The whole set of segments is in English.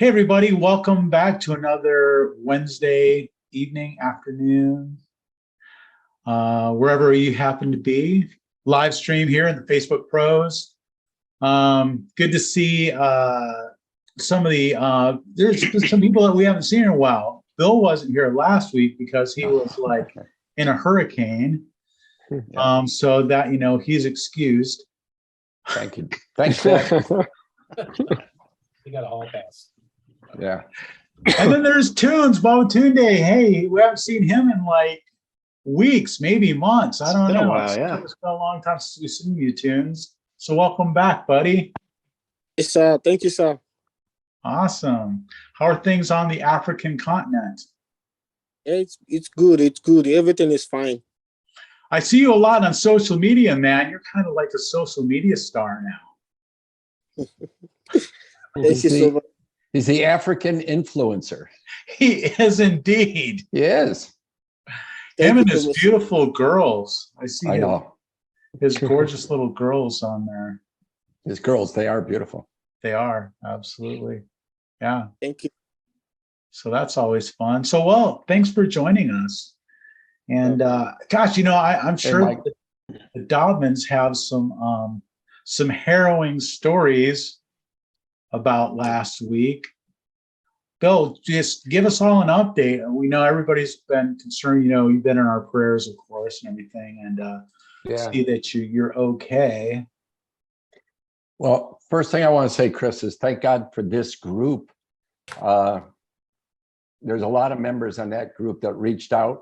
Hey, everybody, welcome back to another Wednesday evening, afternoon, wherever you happen to be. Live stream here in the Facebook Pros. Good to see some of there's some people that we haven't seen in a while. Bill wasn't here last week because he was like in a hurricane. Yeah. So that, he's excused. Thank you. Thanks, Dad. You got a hall pass. Yeah. And then there's Tunes, Bo Tunde. Hey, we haven't seen him in like weeks, maybe months. I don't know. Been a while, yeah. It's been a long time since we've seen you, Tunes. So welcome back, buddy. Yes, thank you, sir. Awesome. How are things on the African continent? It's good. It's good. Everything is fine. I see you a lot on social media, man. You're kind of like a social media star now. Thank you so much. He's the African influencer. He is indeed. He is. Him and you his so much. beautiful girls. I know. his gorgeous little girls on there. His girls, they are beautiful. They are, absolutely. Yeah. Thank you. So that's always fun. So, well, thanks for joining us. And gosh, I'm sure the Dobbins have some harrowing stories about last week. Bill, just give us all an update. We know everybody's been concerned. You've been in our prayers, of course, and everything, and see that you're okay. Well, first thing I want to say, Chris, is thank God for this group. There's a lot of members on that group that reached out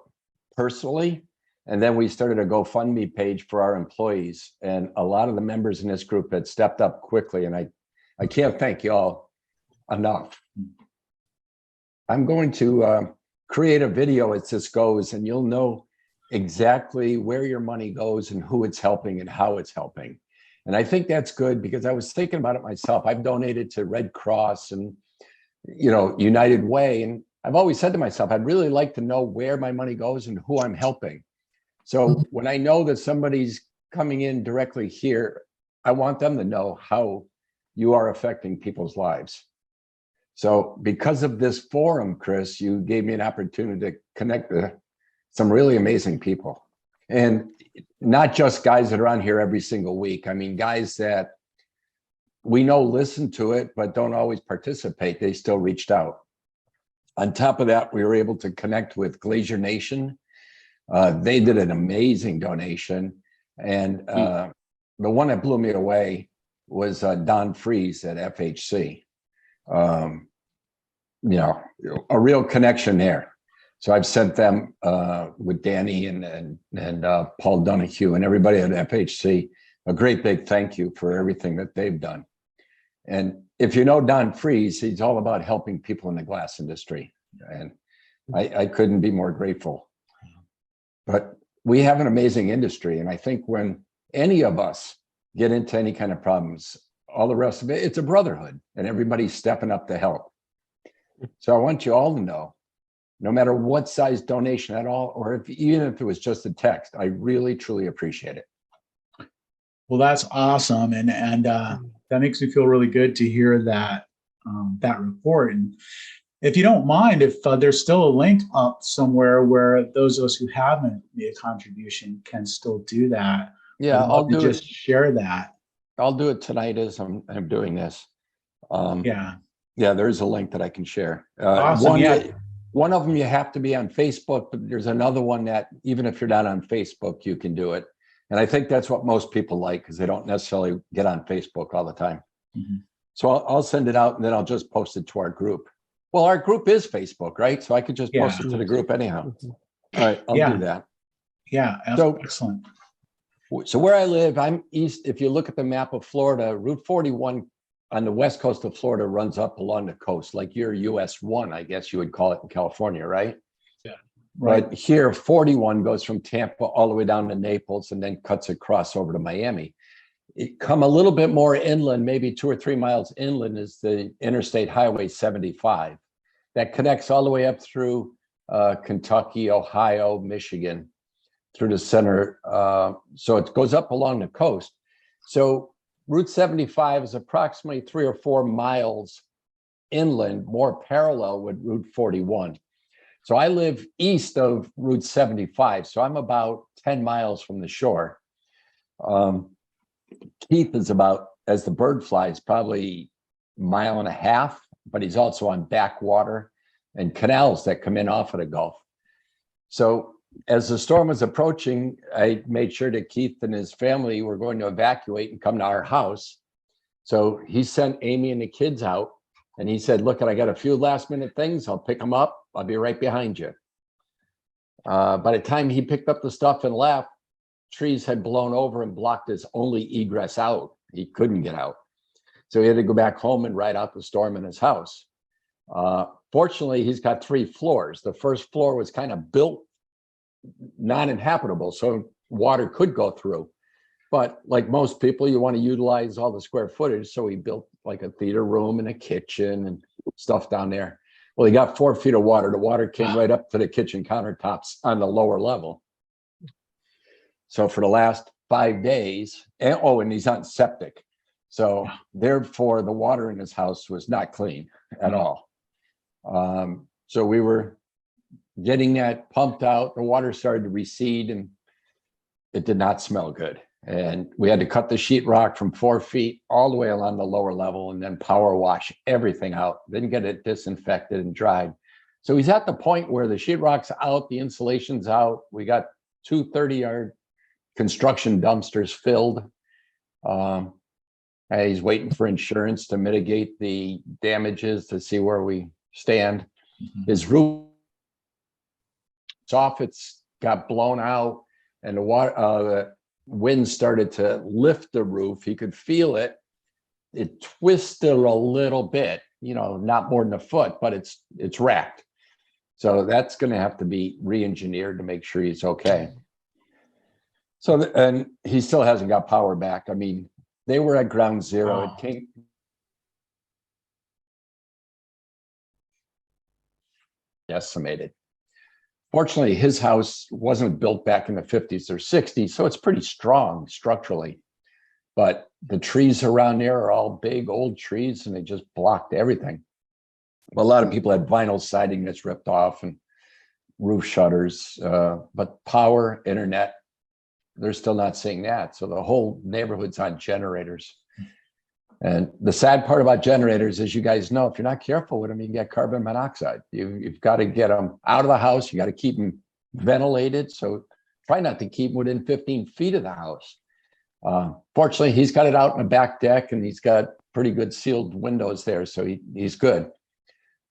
personally, and then we started a GoFundMe page for our employees, and a lot of the members in this group had stepped up quickly, and I can't thank you all enough. I'm going to create a video as this goes, and you'll know exactly where your money goes and who it's helping and how it's helping. And I think that's good because I was thinking about it myself. I've donated to Red Cross and, United Way. And I've always said to myself, I'd really like to know where my money goes and who I'm helping. So when I know that somebody's coming in directly here, I want them to know how you are affecting people's lives. So because of this forum, Chris, you gave me an opportunity to connect with some really amazing people. And not just guys that are on here every single week. I mean, guys that we know listen to it, but don't always participate. They still reached out. On top of that, we were able to connect with Glacier Nation. They did an amazing donation. And the one that blew me away was Don Freeze at FHC. A real connection there. So I've sent them with Danny and Paul Donahue and everybody at FHC a great big thank you for everything that they've done. And if you know Don Freeze, he's all about helping people in the glass industry. And I couldn't be more grateful. But we have an amazing industry. And I think when any of us get into any kind of problems, all the rest of it, it's a brotherhood and everybody's stepping up to help. So I want you all to know, no matter what size donation at all, or even if it was just a text, I really, truly appreciate it. Well, that's awesome. And that makes me feel really good to hear that report. And if you don't mind, if there's still a link up somewhere where those of us who haven't made a contribution can still do that. Yeah, I'll do just share that. I'll do it tonight as I'm doing this. Yeah, there's a link that I can share. Awesome. One of them you have to be on Facebook, but there's another one that even if you're not on Facebook, you can do it. And I think that's what most people like because they don't necessarily get on Facebook all the time. Mm-hmm. So I'll send it out and then I'll just post it to our group. Well, our group is Facebook, right? So I could just post it to the group anyhow. All right, I'll do that. Yeah, excellent. So where I live, I'm east. If you look at the map of Florida, Route 41 on the west coast of Florida runs up along the coast, like your US 1, I guess you would call it in California, right? Yeah. Right. But here, 41 goes from Tampa all the way down to Naples and then cuts across over to Miami. It come a little bit more inland, maybe 2 or 3 miles inland is the Interstate Highway 75 that connects all the way up through Kentucky, Ohio, Michigan, through the center. So it goes up along the coast. So Route 75 is approximately 3 or 4 miles inland, more parallel with Route 41. So I live east of Route 75, so I'm about 10 miles from the shore. Keith is about, as the bird flies, probably a mile and a half, but he's also on backwater and canals that come in off of the Gulf. So as the storm was approaching, I made sure that Keith and his family were going to evacuate and come to our house. So he sent Amy and the kids out, and he said, look, I got a few last minute things. I'll pick them up. I'll be right behind you. By the time he picked up the stuff and left, trees had blown over and blocked his only egress out. He couldn't get out. So he had to go back home and ride out the storm in his house. Fortunately, he's got 3 floors. The first floor was kind of built non-inhabitable, so water could go through. But like most people, you want to utilize all the square footage. So he built like a theater room and a kitchen and stuff down there. Well, he got 4 feet of water. The water came right up to the kitchen countertops on the lower level. So for the last 5 days, and he's on septic. So therefore, the water in his house was not clean at all. So we were getting that pumped out. The water started to recede and it did not smell good. And we had to cut the sheetrock from 4 feet all the way along the lower level and then power wash everything out, then get it disinfected and dried. So he's at the point where the sheetrock's out, the insulation's out. We got 2 30-yard construction dumpsters filled. He's waiting for insurance to mitigate the damages to see where we stand. His roof soffits got blown out and the wind started to lift the roof. He could feel it. It twisted a little bit, not more than a foot, but it's racked. So that's going to have to be re-engineered to make sure he's okay. So, and he still hasn't got power back. I mean, they were at ground zero. It came. Estimated. Fortunately, his house wasn't built back in the 50s or 60s, so it's pretty strong structurally. But the trees around there are all big old trees, and they just blocked everything. Well, a lot of people had vinyl siding that's ripped off and roof shutters, but power, internet, they're still not seeing that. So the whole neighborhood's on generators. And the sad part about generators, as you guys know, if you're not careful with them, you can get carbon monoxide. You've got to get them out of the house. You got to keep them ventilated. So try not to keep them within 15 feet of the house. Fortunately, he's got it out in the back deck and he's got pretty good sealed windows there. So he's good.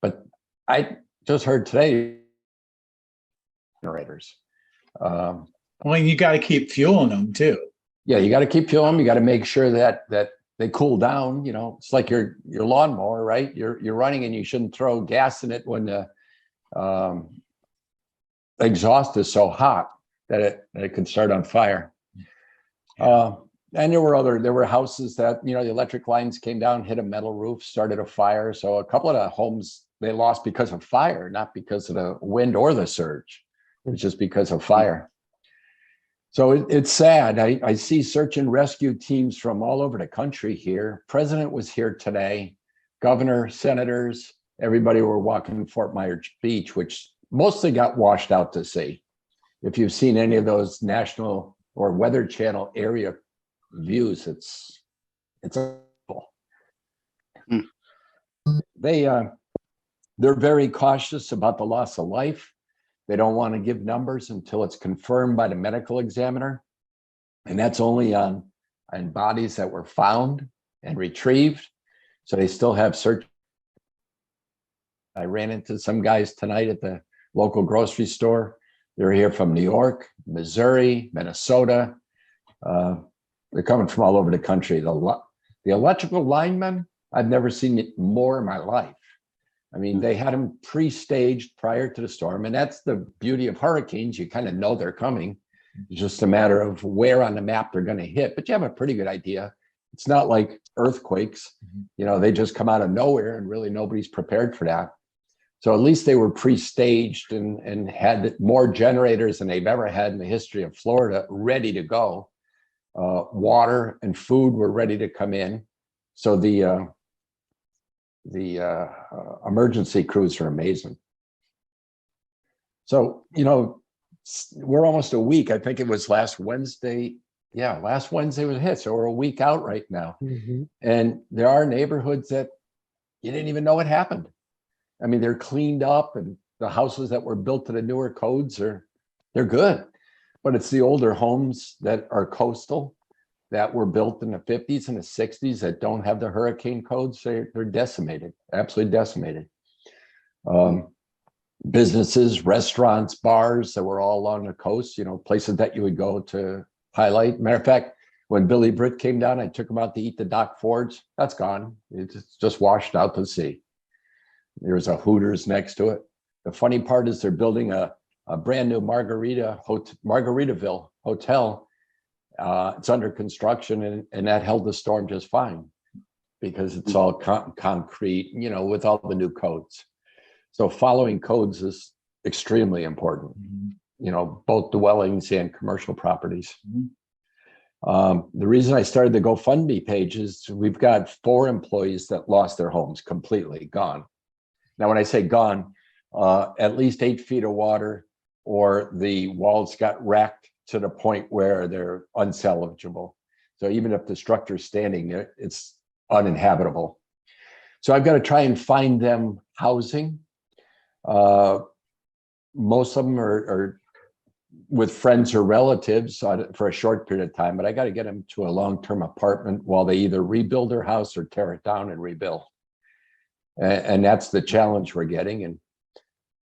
But I just heard today, generators. Well, you got to keep fueling them too. Yeah, you got to keep fueling them. You got to make sure that they cool down. It's like your lawnmower, right? You're running and you shouldn't throw gas in it when the exhaust is so hot that it could start on fire. And there were houses that, the electric lines came down, hit a metal roof, started a fire. So a couple of the homes they lost because of fire, not because of the wind or the surge. It was just because of fire. So it's sad. I see search and rescue teams from all over the country here. President was here today. Governor, senators, everybody were walking Fort Myers Beach, which mostly got washed out to sea. If you've seen any of those national or Weather Channel area views, it's awful. They're very cautious about the loss of life. They don't want to give numbers until it's confirmed by the medical examiner. And that's only on bodies that were found and retrieved. So they still have search. I ran into some guys tonight at the local grocery store. They're here from New York, Missouri, Minnesota. They're coming from all over the country. The electrical linemen, I've never seen it more in my life. I mean, they had them pre-staged prior to the storm, and that's the beauty of hurricanes. You kind of know they're coming. It's just a matter of where on the map they're going to hit, but you have a pretty good idea. It's not like earthquakes. They just come out of nowhere and really nobody's prepared for that. So at least they were pre-staged and had more generators than they've ever had in the history of Florida ready to go. Water and food were ready to come in. So the emergency crews are amazing. So, you know, we're almost a week. I think it was last Wednesday. Yeah, last Wednesday was a hit. So we're a week out right now. Mm-hmm. And there are neighborhoods that you didn't even know what happened. I mean, they're cleaned up, and the houses that were built to the newer codes they're good. But it's the older homes that are coastal that were built in the 50s and the 60s that don't have the hurricane codes. They're decimated, absolutely decimated. Businesses, restaurants, bars that were all along the coast, you know, places that you would go to highlight. Matter of fact, when Billy Britt came down, I took him out to eat the Doc Fords. That's gone. It's just washed out to sea. There's a Hooters next to it. The funny part is they're building a brand new Margaritaville hotel. It's under construction, and that held the storm just fine because it's all concrete, you know, with all the new codes. So following codes is extremely important, you know, both dwellings and commercial properties. The reason I started the GoFundMe page is we've got 4 employees that lost their homes completely, gone. Now, when I say gone, at least 8 feet of water, or the walls got wrecked to the point where they're unsalvageable. So even if the structure's standing, it's uninhabitable. So I've got to try and find them housing. Most of them are with friends or relatives for a short period of time, but I got to get them to a long-term apartment while they either rebuild their house or tear it down and rebuild. And that's the challenge we're getting. And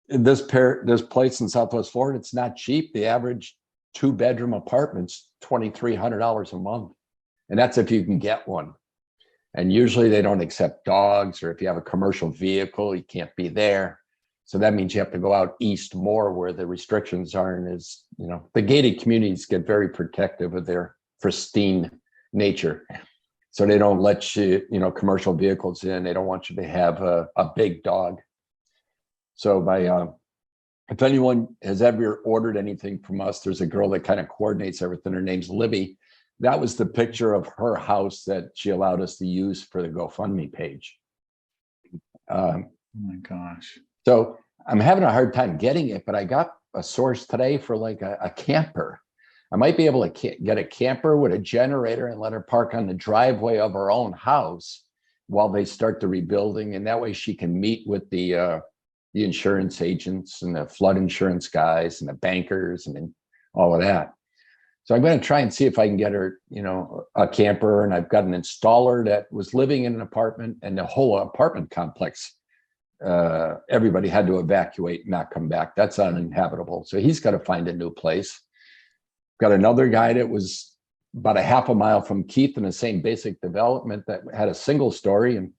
this place in Southwest Florida, it's not cheap. The average 2-bedroom apartment's $2,300 a month. And that's if you can get one. And usually they don't accept dogs, or if you have a commercial vehicle, you can't be there. So that means you have to go out east more where the restrictions aren't as, you know, the gated communities get very protective of their pristine nature. So they don't let you, you know, commercial vehicles in. They don't want you to have a big dog. So if anyone has ever ordered anything from us, there's a girl that kind of coordinates everything. Her name's Libby. That was the picture of her house that she allowed us to use for the GoFundMe page. Oh my gosh. So I'm having a hard time getting it, but I got a source today for like a camper. I might be able to get a camper with a generator and let her park on the driveway of her own house while they start the rebuilding. And that way she can meet with the insurance agents and the flood insurance guys and the bankers and all of that. So I'm going to try and see if I can get her, you know, a camper. And I've got an installer that was living in an apartment, and the whole apartment complex, everybody had to evacuate and not come back. That's uninhabitable. So he's got to find a new place. Got another guy that was about a half a mile from Keith in the same basic development that had a single story, and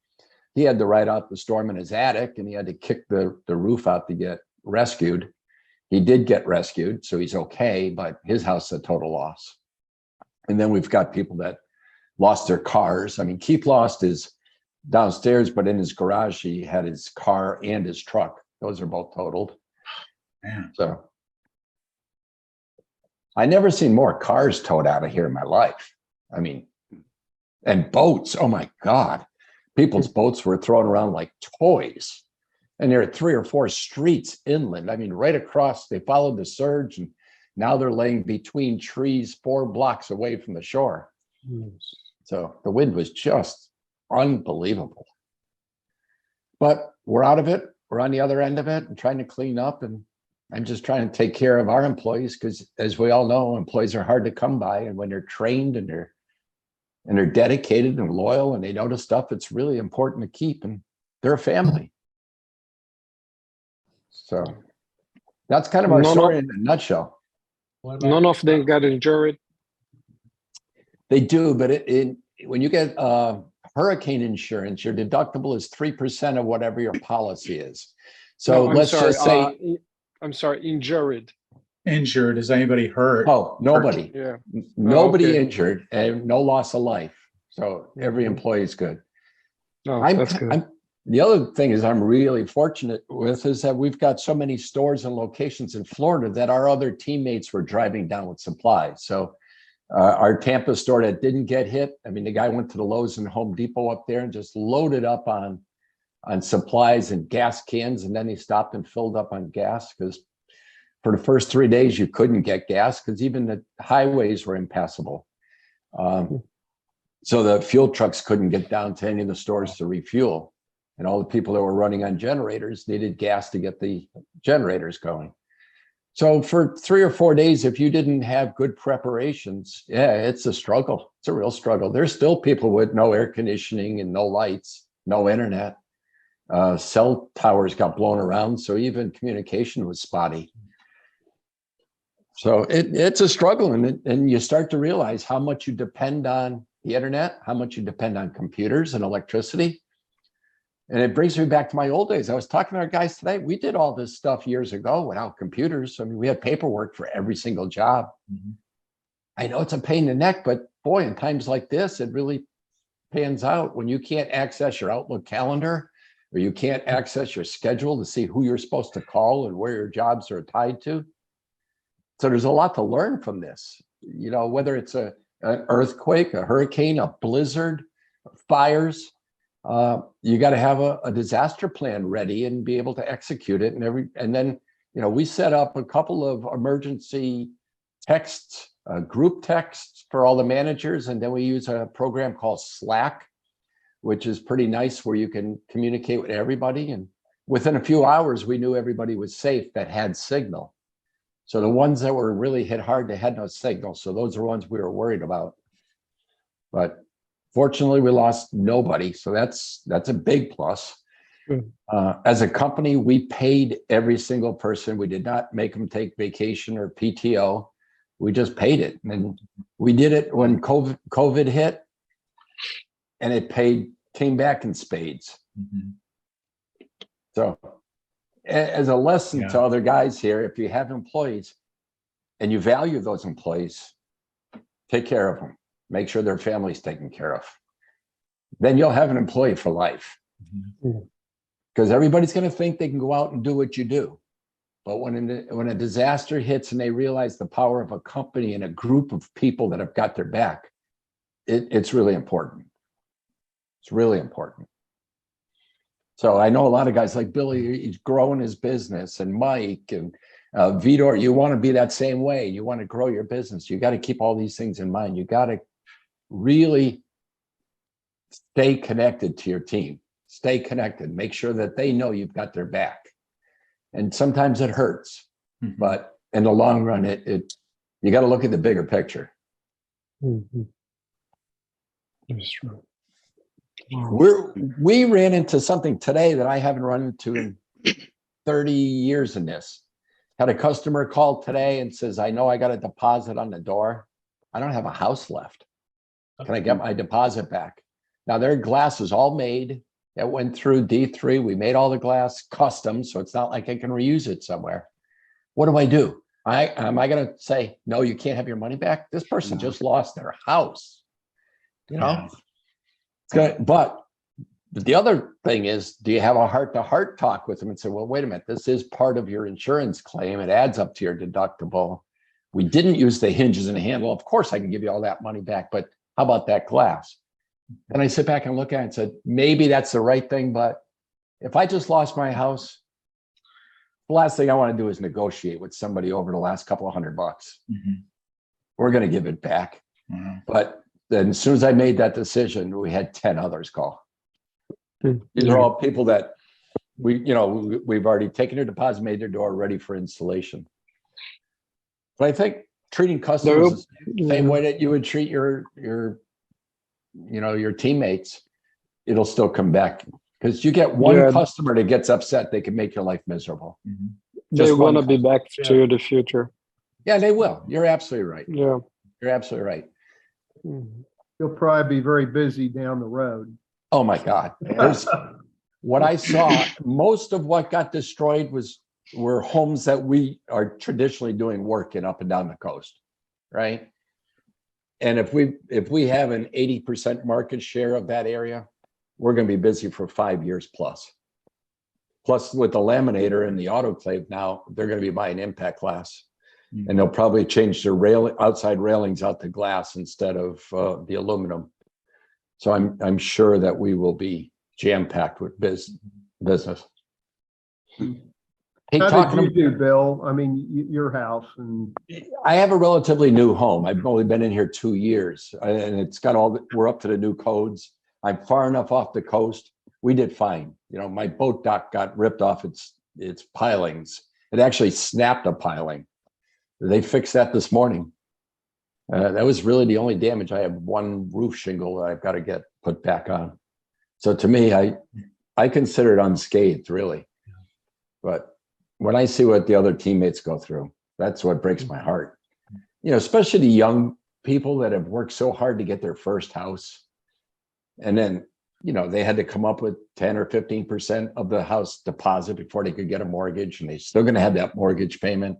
he had to ride out the storm in his attic, and he had to kick the roof out to get rescued. He did get rescued, so he's okay, but his house is a total loss. And then we've got people that lost their cars. I mean, Keith lost his downstairs, but in his garage, he had his car and his truck. Those are both totaled. Man. So I never seen more cars towed out of here in my life. I mean, and boats, oh my God. People's boats were thrown around like toys. And there are 3 or 4 streets inland. I mean, right across, they followed the surge, and now they're laying between trees 4 blocks away from the shore. So the wind was just unbelievable. But we're out of it. We're on the other end of it and trying to clean up. And I'm just trying to take care of our employees because, as we all know, employees are hard to come by. And when they're trained and they're dedicated and loyal and they know the stuff, it's really important to keep. And they're a family. So that's kind of our story in a nutshell. None of them got injured. They do, but when you get hurricane insurance, your deductible is 3% of whatever your policy is. So let's just say, I'm sorry, injured. Injured? Is anybody hurt? Oh, nobody. Yeah. Nobody injured, and no loss of life. So every employee is good. No, that's good. The other thing is I'm really fortunate with is that we've got so many stores and locations in Florida that our other teammates were driving down with supplies. So our Tampa store that didn't get hit, I mean, the guy went to the Lowe's and Home Depot up there and just loaded up on on supplies and gas cans, and then he stopped and filled up on gas because for the first 3 days you couldn't get gas because even the highways were impassable. So the fuel trucks couldn't get down to any of the stores to refuel, and all the people that were running on generators needed gas to get the generators going. So for 3 or 4 days, if you didn't have good preparations, yeah, it's a struggle. It's a real struggle. There's still people with no air conditioning and no lights, no internet. Cell towers got blown around, so even communication was spotty. So it's a struggle, and you start to realize how much you depend on the internet, how much you depend on computers and electricity. And it brings me back to my old days. I was talking to our guys today. We did all this stuff years ago without computers. I mean, we had paperwork for every single job. Mm-hmm. I know it's a pain in the neck, but boy, in times like this, it really pans out when you can't access your Outlook calendar, or you can't access your schedule to see who you're supposed to call and where your jobs are tied to. So there's a lot to learn from this, you know, whether it's an earthquake, a hurricane, a blizzard, fires, you got to have a disaster plan ready and be able to execute it. And then, you know, we set up a couple of emergency texts, group texts for all the managers. And then we use a program called Slack, which is pretty nice, where you can communicate with everybody. And within a few hours, we knew everybody was safe that had signal. So the ones that were really hit hard, they had no signal. So those are ones we were worried about. But fortunately, we lost nobody. So that's a big plus. As a company, we paid every single person. We did not make them take vacation or PTO. We just paid it. And we did it when COVID hit, and it came back in spades. Mm-hmm. So as a lesson to other guys here, if you have employees and you value those employees, take care of them. Make sure their family's taken care of. Then you'll have an employee for life. Because everybody's going to think they can go out and do what you do. But when a disaster hits and they realize the power of a company and a group of people that have got their back, it's really important. It's really important. So I know a lot of guys like Billy, he's growing his business, and Mike and Vitor, you want to be that same way. You want to grow your business. You got to keep all these things in mind. You got to really stay connected to your team. Stay connected. Make sure that they know you've got their back. And sometimes it hurts, but in the long run, you got to look at the bigger picture. Mm-hmm. That's true. We ran into something today that I haven't run into in 30 years in this. Had a customer call today and says, I know I got a deposit on the door. I don't have a house left. Can I get my deposit back? Now their glass is all made. That went through D3. We made all the glass custom, so it's not like I can reuse it somewhere. What do I do? Am I going to say, no, you can't have your money back? This person just lost their house. You know? Yeah. But the other thing is, do you have a heart-to-heart talk with them and say, well, wait a minute, this is part of your insurance claim. It adds up to your deductible. We didn't use the hinges and handle. Of course, I can give you all that money back, but how about that glass? And I sit back and look at it and said, maybe that's the right thing, but if I just lost my house, the last thing I want to do is negotiate with somebody over the last couple of $100. We're going to give it back. But then as soon as I made that decision, we had 10 others call. These are all people that we've already taken their deposit, made their door ready for installation. But I think treating customers is the same way that you would treat your teammates, it'll still come back, because you get one customer that gets upset, they can make your life miserable. They want to be back to the future. Yeah, they will. You're absolutely right. Yeah, you're absolutely right. You'll probably be very busy down the road. Oh my God. What I saw, most of what got destroyed were homes that we are traditionally doing work in up and down the coast, right? And if we have an 80% market share of that area, we're going to be busy for 5 years plus. Plus, with the laminator and the autoclave now, they're going to be buying impact glass, and they'll probably change their outside railings out to glass instead of the aluminum. So I'm sure that we will be jam-packed with business. Hey, How talking did you do, Bill? I mean, your house and I have a relatively new home. I've only been in here 2 years, and it's got we're up to the new codes. I'm far enough off the coast. We did fine. You know, my boat dock got ripped off its pilings. It actually snapped a piling. They fixed that this morning. That was really the only damage. I have one roof shingle that I've got to get put back on. So to me, I consider it unscathed, really. But when I see what the other teammates go through, that's what breaks my heart. You know, especially the young people that have worked so hard to get their first house. And then, you know, they had to come up with 10 or 15% of the house deposit before they could get a mortgage, and they're still going to have that mortgage payment.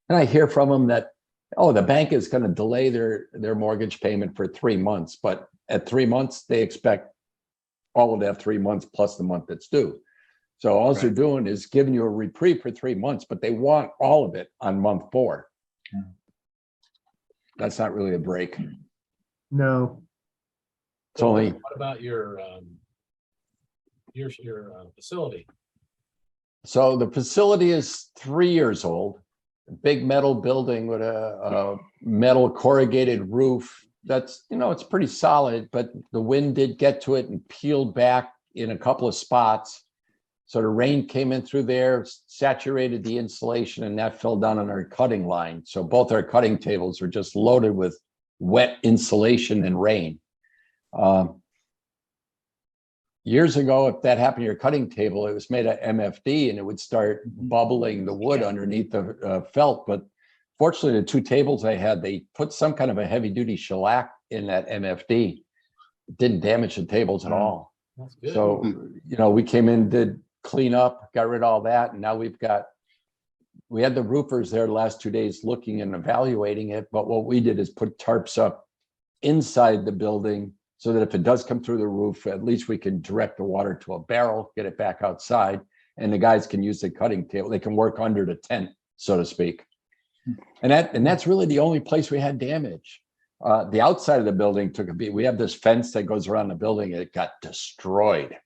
And I hear from them that, oh, the bank is going to delay their mortgage payment for 3 months. But at 3 months, they expect all of that 3 months plus the month that's due. So all they're doing is giving you a reprieve for 3 months, but they want all of it on month 4. Yeah. That's not really a break. no. It's only. What about your facility? So the facility is 3 years old. A big metal building with a metal corrugated roof. That's, you know, it's pretty solid, but the wind did get to it and peeled back in a couple of spots. So the rain came in through there, saturated the insulation, and that fell down on our cutting line. So both our cutting tables were just loaded with wet insulation and rain. Years ago, if that happened to your cutting table, it was made of MFD and it would start bubbling the wood underneath the felt. But fortunately, the 2 tables I had, they put some kind of a heavy duty shellac in that MFD. It didn't damage the tables at all. That's good. So, you know, we came in, did clean up, got rid of all that. And now we had the roofers there the last 2 days looking and evaluating it. But what we did is put tarps up inside the building so that if it does come through the roof, at least we can direct the water to a barrel, get it back outside, and the guys can use the cutting table. They can work under the tent, so to speak. And that's really the only place we had damage. The outside of the building took a beat. We have this fence that goes around the building. And it got destroyed.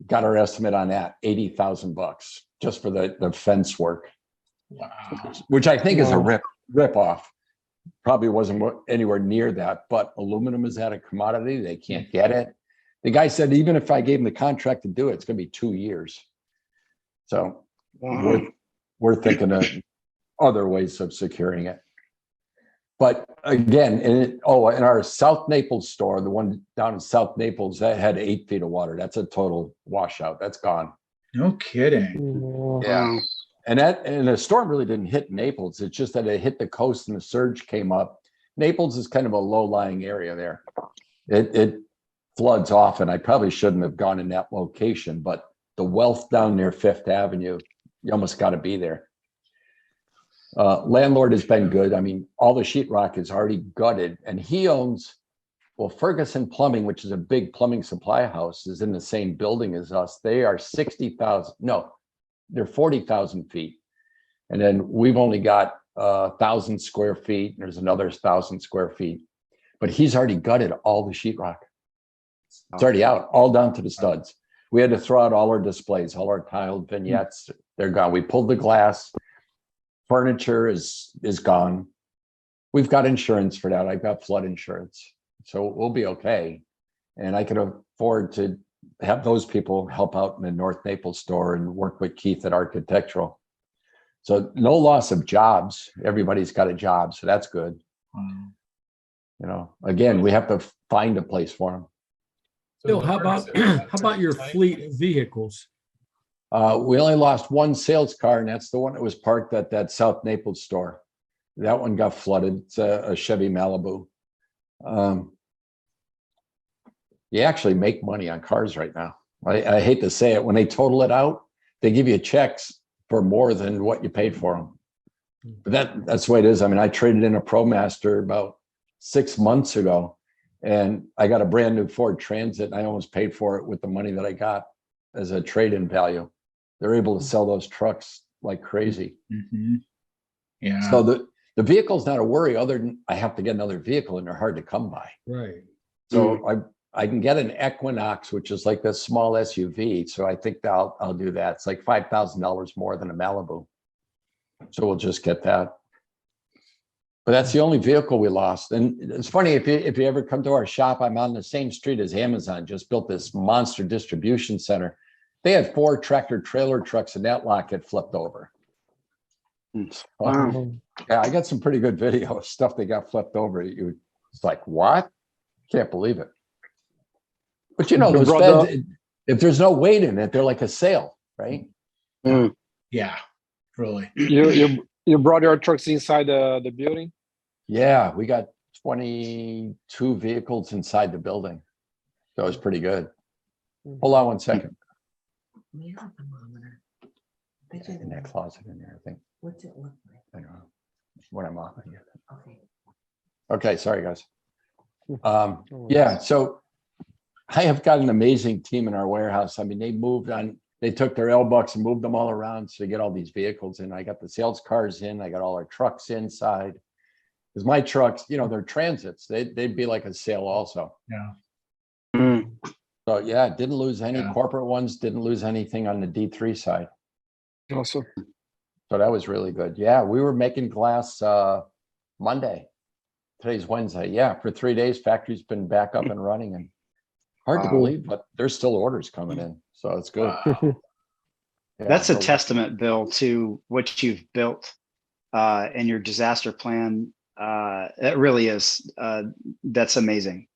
Got our estimate on that, $80,000 just for the fence work. Wow. Which I think is a rip off. Probably wasn't anywhere near that, but aluminum is at a commodity. They can't get it. The guy said, even if I gave him the contract to do it, it's going to be 2 years. So we're thinking of other ways of securing it. But again, in our South Naples store, the one down in South Naples, that had 8 feet of water. That's a total washout. That's gone. No kidding. Yeah. And the storm really didn't hit Naples. It's just that it hit the coast and the surge came up. Naples is kind of a low-lying area there. It floods often. I probably shouldn't have gone in that location, but the wealth down near Fifth Avenue, you almost got to be there. Landlord has been good. I mean, all the sheetrock is already gutted, and he owns, Ferguson Plumbing, which is a big plumbing supply house, is in the same building as us. They are 60,000. No, they're 40,000 feet. And then we've only got 1,000 square feet. There's another 1,000 square feet, but he's already gutted all the sheetrock. It's already out, all down to the studs. We had to throw out all our displays, all our tiled vignettes. They're gone. We pulled the glass. Furniture is gone. We've got insurance for that. I've got flood insurance, so we'll be okay. And I can afford to have those people help out in the North Naples store and work with Keith at Architectural. So no loss of jobs. Everybody's got a job, so that's good. Wow. You know, again, we have to find a place for them. Bill, how about your fleet of vehicles? We only lost one sales car, and that's the one that was parked at that South Naples store. That one got flooded. It's a Chevy Malibu. You actually make money on cars right now. I hate to say it. When they total it out, they give you checks for more than what you paid for them. But that's the way it is. I mean, I traded in a ProMaster about 6 months ago, and I got a brand new Ford Transit. And I almost paid for it with the money that I got as a trade-in value. They're able to sell those trucks like crazy. Mm-hmm. Yeah. So the vehicle's not a worry, other than I have to get another vehicle and they're hard to come by. Right. So I can get an Equinox, which is like this small SUV. So I think I'll do that. It's like $5,000 more than a Malibu. So we'll just get that. But that's the only vehicle we lost. And it's funny, if you ever come to our shop, I'm on the same street as Amazon, just built this monster distribution center. They had 4 tractor trailer trucks and that lot get flipped over. Wow. Yeah, I got some pretty good video of stuff they got flipped over. It's like, what? Can't believe it. But you know, those beds, if there's no weight in it, they're like a sail, right? Yeah, really. You brought your trucks inside the building? Yeah, we got 22 vehicles inside the building. So it was pretty good. Hold on one second. We have a thermometer. In that closet in there, I think. What's it look like? I don't know. When I'm off. Okay. Okay, sorry guys. Yeah, so I have got an amazing team in our warehouse. I mean, they took their L-Bucks and moved them all around to get all these vehicles in. I got the sales cars in, I got all our trucks inside. Because my trucks, you know, they're transits. They'd be like a sale also. Yeah. So yeah, didn't lose any corporate ones, didn't lose anything on the D3 side. Awesome. So that was really good. Yeah, we were making glass Monday. Today's Wednesday. Yeah, for 3 days, factory's been back up and running, and hard to believe, but there's still orders coming in. So it's good. Yeah, That's a testament, Bill, to what you've built and your disaster plan. It really is. That's amazing.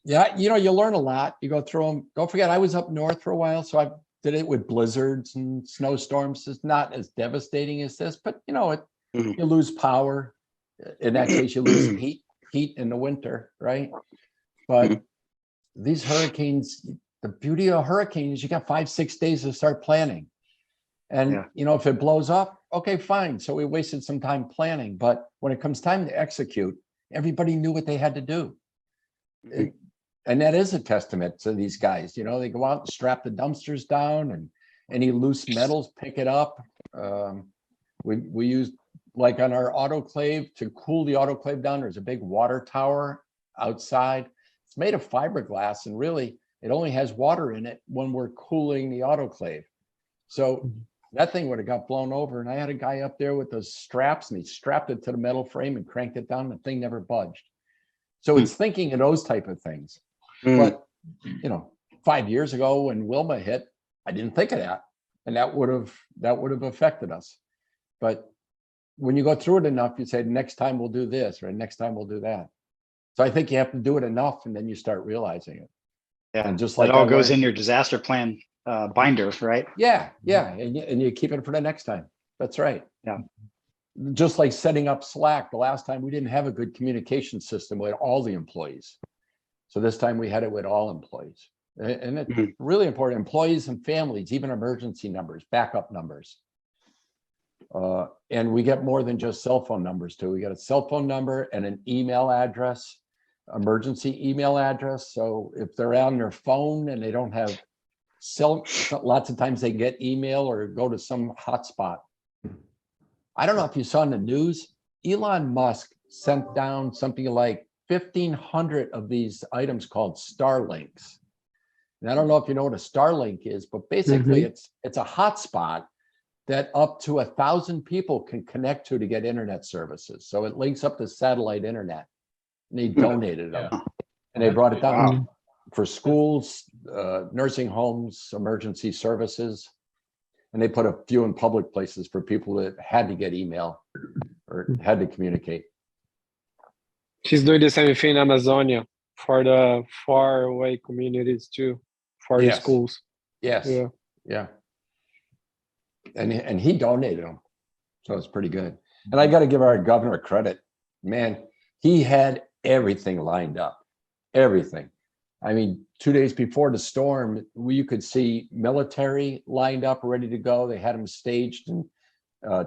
Yeah, you know, you learn a lot. You go through them. Don't forget, I was up north for a while, so I did it with blizzards and snowstorms. It's not as devastating as this, but you know, you lose power. In that case, you lose heat in the winter, right? But these hurricanes, the beauty of a hurricane is you got 5-6 days to start planning. And you know, if it blows up, okay, fine. So we wasted some time planning, but when it comes time to execute, everybody knew what they had to do. And that is a testament to these guys. You know, they go out and strap the dumpsters down, and any loose metals, pick it up. We used, like on our autoclave, to cool the autoclave down, there's a big water tower outside. It's made of fiberglass, and really it only has water in it when we're cooling the autoclave. So that thing would have got blown over, and I had a guy up there with those straps, and he strapped it to the metal frame and cranked it down, and the thing never budged. So it's thinking of those type of things. But you know, 5 years ago when Wilma hit, I didn't think of that, and that would have affected us. But when you go through it enough, you say, next time we'll do this, or next time we'll do that. So I think you have to do it enough, and then you start realizing it. Yeah, and just like it all goes in your disaster plan binder, right? Yeah, and you keep it for the next time. That's right. Yeah. Just like setting up Slack. The last time we didn't have a good communication system with all the employees. So this time we had it with all employees. And it's really important. Employees and families, even emergency numbers, backup numbers. And we get more than just cell phone numbers too. We got a cell phone number and an email address, emergency email address. So if they're on their phone and they don't have lots of times they get email or go to some hotspot. I don't know if you saw in the news, Elon Musk sent down something like 1,500 of these items called Starlinks. And I don't know if you know what a Starlink is, but basically it's a hotspot that up to 1,000 people can connect to get internet services. So it links up to satellite internet. And they donated them, and they brought it down for schools, nursing homes, emergency services. And they put a few in public places for people that had to get email or had to communicate. She's doing the same thing in Amazonia for the far away communities too, for the schools. Yes. Yeah. And he donated them. So it's pretty good. And I got to give our governor credit. Man, he had everything lined up. Everything. I mean, 2 days before the storm, you could see military lined up, ready to go. They had them staged in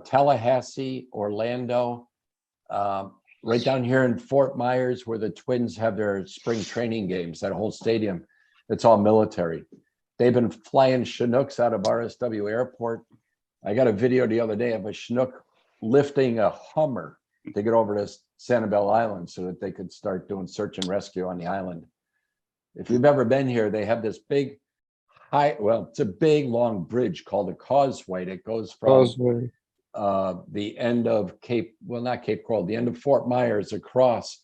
Tallahassee, Orlando, right down here in Fort Myers, where the Twins have their spring training games, that whole stadium. It's all military. They've been flying Chinooks out of RSW Airport. I got a video the other day of a Chinook lifting a Hummer to get over to Sanibel Island so that they could start doing search and rescue on the island. If you've ever been here, they have this big it's a big long bridge called the Causeway that goes from the end of not Cape Coral, the end of Fort Myers across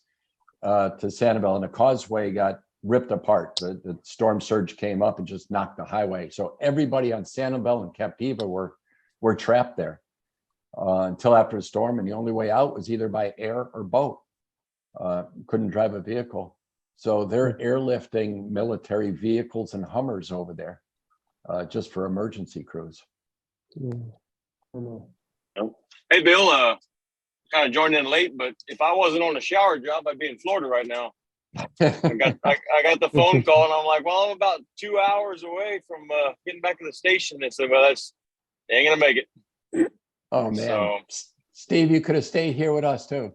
to Sanibel, and the causeway got ripped apart. The storm surge came up and just knocked the highway. So everybody on Sanibel and Captiva were trapped there until after the storm, and the only way out was either by air or boat. Couldn't drive a vehicle. So they're airlifting military vehicles and Hummers over there just for emergency crews. Hey, Bill, kind of joined in late, but if I wasn't on a shower job, I'd be in Florida right now. I got the phone call and I'm like, well, I'm about 2 hours away from getting back to the station. They said, well, they ain't gonna make it. Oh man, so, Steve, you could have stayed here with us too.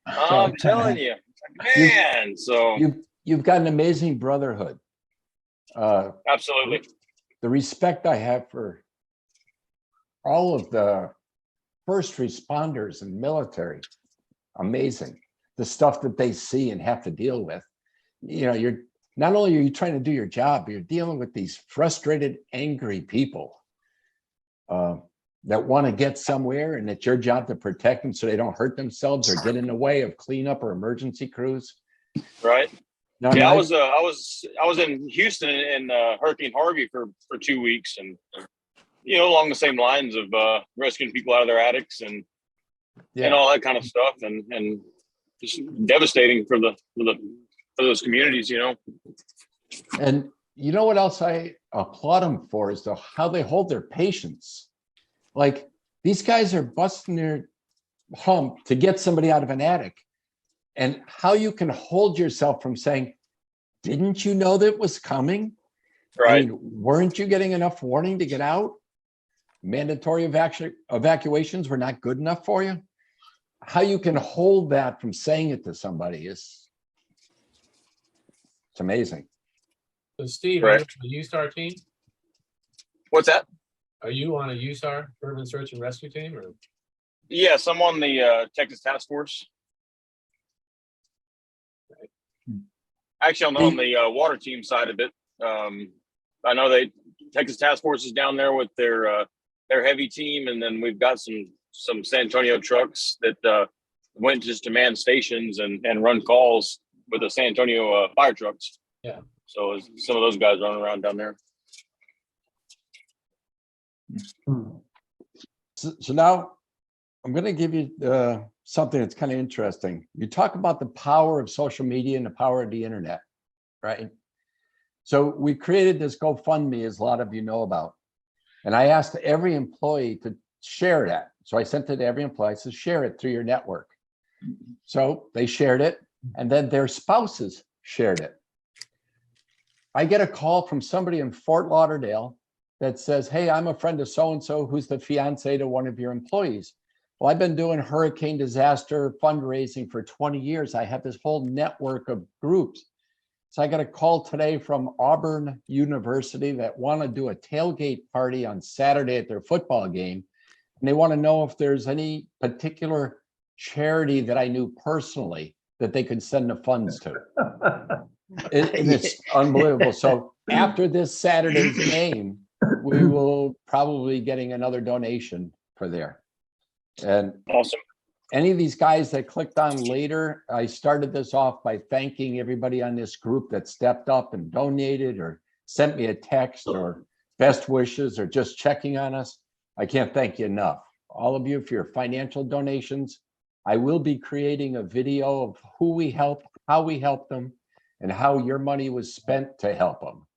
I'm telling you, man. You've got an amazing brotherhood. Absolutely. The respect I have for all of the first responders and military, amazing. The stuff that they see and have to deal with. You know, you're not only are you trying to do your job, but you're dealing with these frustrated, angry people that want to get somewhere, and it's your job to protect them so they don't hurt themselves or get in the way of cleanup or emergency crews. Right. No, yeah, I was in Houston in Hurricane Harvey for 2 weeks, and along the same lines of rescuing people out of their attics and all that kind of stuff, and just devastating for those communities, And you know what else I applaud them for is how they hold their patience. Like, these guys are busting their hump to get somebody out of an attic, and how you can hold yourself from saying, didn't you know that was coming? Right. I mean, weren't you getting enough warning to get out? Mandatory evacuations were not good enough for you? How you can hold that from saying it to somebody it's amazing. So Steve, right. Are you on the USAR team? What's that? Are you on a USAR, Urban Search and Rescue team? Or? Yes, I'm on the Texas Task Force. Actually, I'm on the water team side of it. I know Texas Task Force is down there with their heavy team, and then we've got some San Antonio trucks that went just to man stations and run calls with the San Antonio fire trucks. Yeah. So some of those guys running around down there. So now I'm going to give you something that's kind of interesting. You talk about the power of social media and the power of the internet, right? So we created this GoFundMe, as a lot of you know about. And I asked every employee to share that. So I sent it to every employee. I said, share it through your network. So they shared it, and then their spouses shared it. I get a call from somebody in Fort Lauderdale that says, hey, I'm a friend of so-and-so who's the fiance to one of your employees. Well, I've been doing hurricane disaster fundraising for 20 years. I have this whole network of groups. So I got a call today from Auburn University that want to do a tailgate party on Saturday at their football game. And they want to know if there's any particular charity that I knew personally that they could send the funds to. And it's unbelievable. So after this Saturday's game, we will probably be getting another donation for there. And awesome. Any of these guys that clicked on later, I started this off by thanking everybody on this group that stepped up and donated or sent me a text or best wishes or just checking on us. I can't thank you enough. All of you for your financial donations. I will be creating a video of who we helped, how we helped them, and how your money was spent to help them.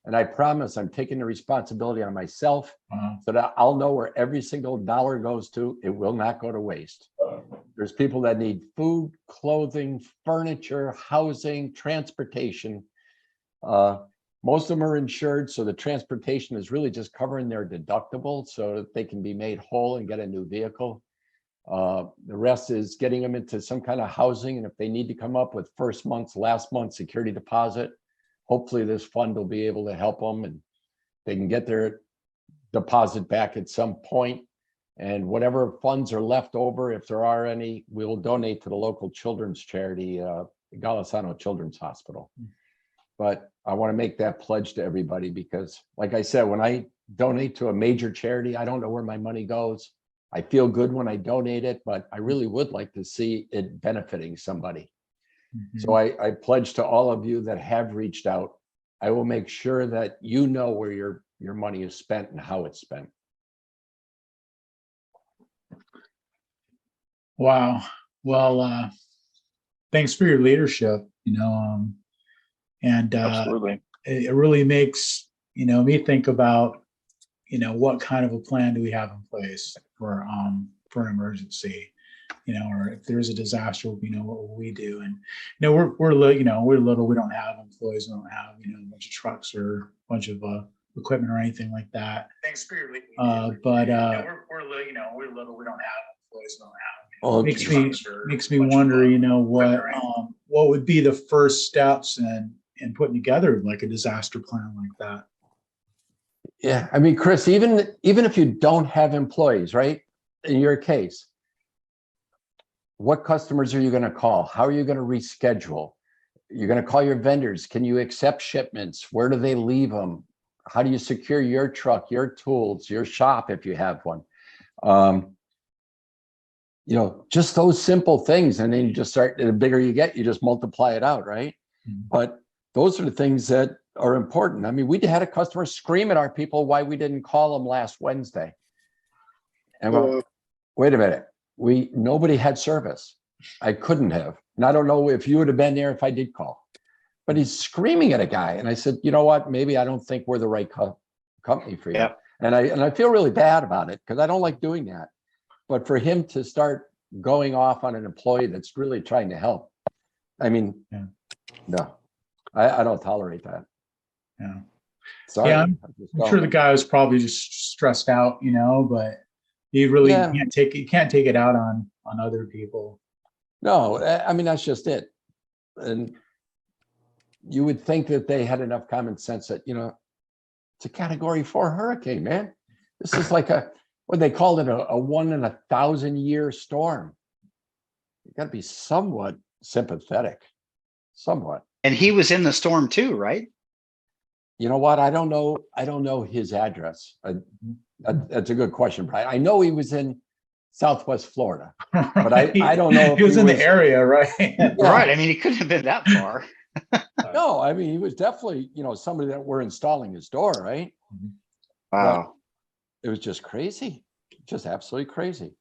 And I promise I'm taking the responsibility on myself so that I'll know where every single dollar goes to. It will not go to waste. There's people that need food, clothing, furniture, housing, transportation. Most of them are insured, so the transportation is really just covering their deductible so that they can be made whole and get a new vehicle. The rest is getting them into some kind of housing, and if they need to come up with first month's, last month's security deposit, hopefully this fund will be able to help them and they can get their deposit back at some point. And whatever funds are left over, if there are any, we'll donate to the local children's charity, Golisano Children's Hospital. but I want to make that pledge to everybody because, like I said, when I donate to a major charity, I don't know where my money goes. I feel good when I donate it, but I really would like to see it benefiting somebody. So I pledge to all of you that have reached out. I will make sure that you know where your money is spent and how it's spent. Wow. Well, thanks for your leadership, and Absolutely. it really makes, me think about, what kind of a plan do we have in place for an emergency, or if there's a disaster, what will we do? And, we're little, we don't have employees, we don't have, a bunch of trucks or a bunch of equipment or anything like that. Thanks for your leadership. But we're little, we don't have employees, we don't have. Makes me wonder, what would be the first steps in putting together like a disaster plan like that? Yeah, I mean, Chris, even if you don't have employees, right? In your case, what customers are you going to call? How are you going to reschedule? You're going to call your vendors. Can you accept shipments? Where do they leave them? How do you secure your truck, your tools, your shop if you have one? Just those simple things. And then you just start, the bigger you get, you just multiply it out, right? But those are the things that are important. I mean, we had a customer scream at our people why we didn't call them last Wednesday. And well, wait a minute, nobody had service. I couldn't have. And I don't know if you would have been there if I did call. But he's screaming at a guy. And I said, you know what, maybe I don't think we're the right company for you. Yeah. And I feel really bad about it because I don't like doing that. But for him to start going off on an employee that's really trying to help, I mean, no, I don't tolerate that. Yeah. Sorry. Yeah, I'm sure the guy was probably just stressed out, but he really can't take it out on other people. No, I mean, that's just it. And you would think that they had enough common sense that, it's a Category 4 hurricane, man. This is like what they called it, a 1 in 1,000-year storm. You got to be somewhat sympathetic, somewhat. And he was in the storm too, right? You know what? I don't know his address. That's a good question, Brian. I know he was in Southwest Florida, but I don't know if he was in the area, right? Right. I mean, he couldn't have been that far. No, I mean, he was definitely, somebody that we're installing his door, right? Wow. But it was just crazy, just absolutely crazy.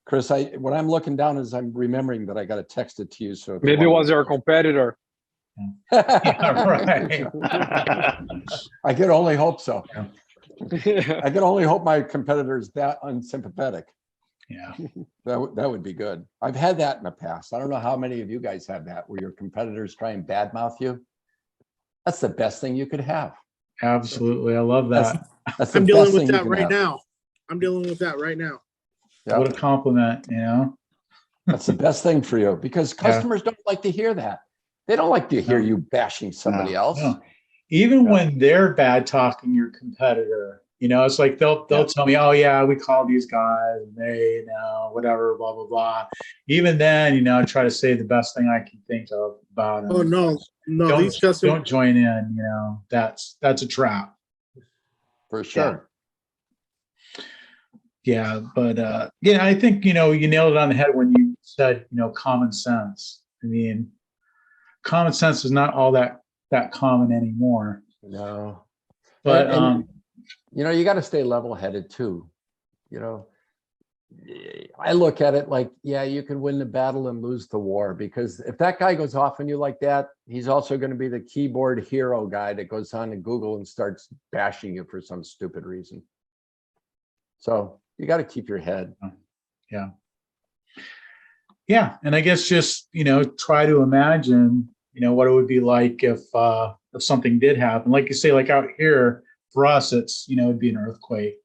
Chris, what I'm looking down is I'm remembering that I got to text it to you. So maybe it was your competitor. Yeah, right. I could only hope so. I can only hope my competitor is that unsympathetic. Yeah, that would be good. I've had that in the past. I don't know how many of you guys have that, where your competitors try and badmouth you. That's the best thing you could have. Absolutely, I love that. That's the I'm best dealing with thing that you right can have. now. I'm dealing with that right now. Yep. What a compliment, That's the best thing for you, because customers don't like to hear that. They don't like to hear you bashing somebody else. No. Even when they're bad talking your competitor, it's like they'll tell me, oh yeah, we called these guys and they, whatever, blah, blah, blah. Even then, I try to say the best thing I can think of about them. Oh no, these customers don't join in, that's a trap. For sure. Yeah, but I think, you nailed it on the head when you said, common sense. I mean, common sense is not all that common anymore. No. But and you got to stay level-headed too. I look at it like, you can win the battle and lose the war, because if that guy goes off on you like that, he's also going to be the keyboard hero guy that goes on to Google and starts bashing you for some stupid reason. So you got to keep your head. Yeah, and I guess just try to imagine what it would be like if something did happen. Like you say, like out here for us, it's it'd be an earthquake.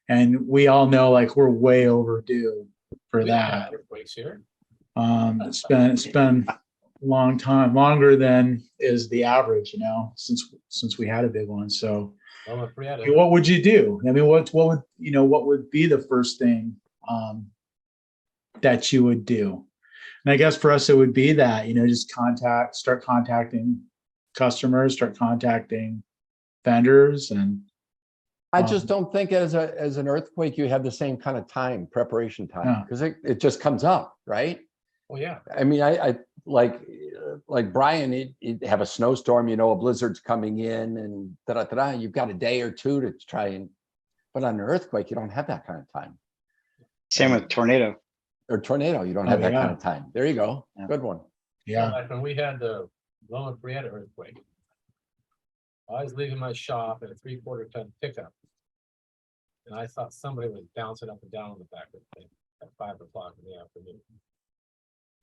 And we all know, like, we're way overdue for that. Earthquakes here. It's been a long time, longer than is the average, since we had a big one. So, what would you do? I mean, what would be the first thing that you would do? And I guess for us, it would be that, just start contacting customers, start contacting vendors, and I just don't think as an earthquake, you have the same kind of time, preparation time, because it just comes up, right? Well, yeah. I mean, I like Brian, he'd have a snowstorm, you know, a blizzard's coming in and da-da-da-da. You've got a day or two to try and, but on an earthquake, you don't have that kind of time. Same with tornado. Or tornado, you don't have that kind of time. There you go. Yeah. Good one. yeah. Like when we had the Lone Prieta earthquake, I was leaving my shop in a 3/4 ton pickup. And I thought somebody was bouncing up and down on the back of the thing at 5 o'clock in the afternoon.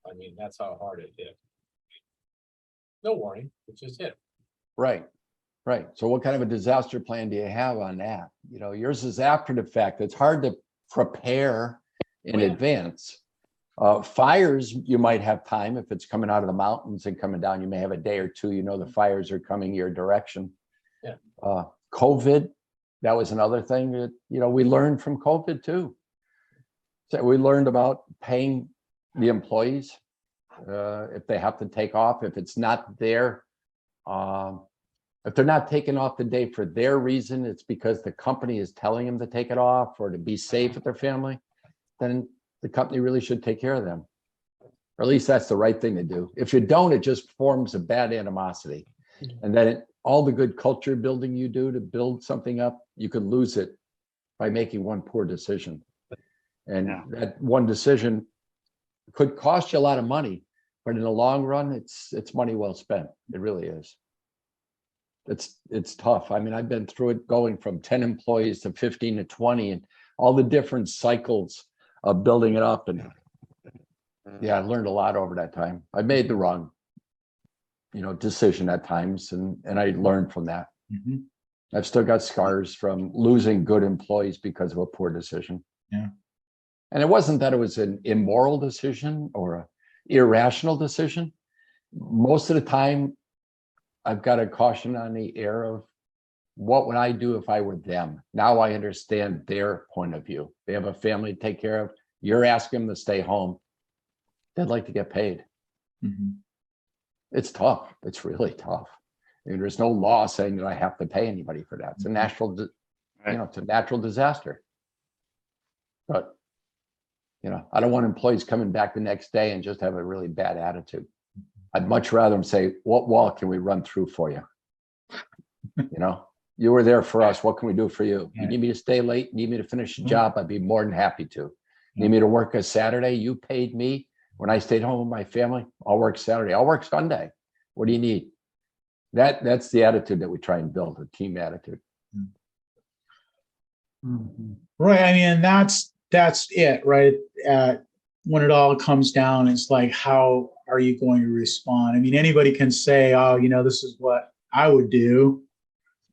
I mean, that's how hard it hit. No warning, it just hit. Right. Right. So what kind of a disaster plan do you have on that? You know, yours is after the fact. It's hard to prepare in advance. Fires, you might have time if it's coming out of the mountains and coming down. You may have a day or two, you know, the fires are coming your direction. Yeah. COVID, that was another thing that, you know, we learned from COVID too. So we learned about paying the employees if they have to take off, if it's not there. If they're not taking off the day for their reason, it's because the company is telling them to take it off or to be safe with their family, then the company really should take care of them. Or at least that's the right thing to do. If you don't, it just forms a bad animosity. And then all the good culture building you do to build something up, you could lose it by making one poor decision. And that one decision could cost you a lot of money, but in the long run, it's money well spent. It really is. It's tough. I mean, I've been through it going from 10 employees to 15 to 20 and all the different cycles of building it up. And yeah, I learned a lot over that time. I made the wrong, you know, decision at times, and I learned from that. Mm-hmm. I've still got scars from losing good employees because of a poor decision. Yeah. And it wasn't that it was an immoral decision or an irrational decision. Most of the time, I've got a caution on the air of what would I do if I were them? Now I understand their point of view. They have a family to take care of. You're asking them to stay home. They'd like to get paid. Mm-hmm. It's tough. It's really tough. I mean, there's no law saying that I have to pay anybody for that. It's a natural, you know, it's a natural disaster. But, you know, I don't want employees coming back the next day and just have a really bad attitude. I'd much rather them say, what wall can we run through for you? You know, you were there for us. What can we do for you? You need me to stay late? Need me to finish the job? I'd be more than happy to. Need me to work a Saturday? You paid me when I stayed home with my family. I'll work Saturday. I'll work Sunday. What do you need? That's the attitude that we try and build, a team attitude. Mm-hmm. Right. I mean, that's it, right? When it all comes down, it's like, how are you going to respond? I mean, anybody can say, oh, you know, this is what I would do,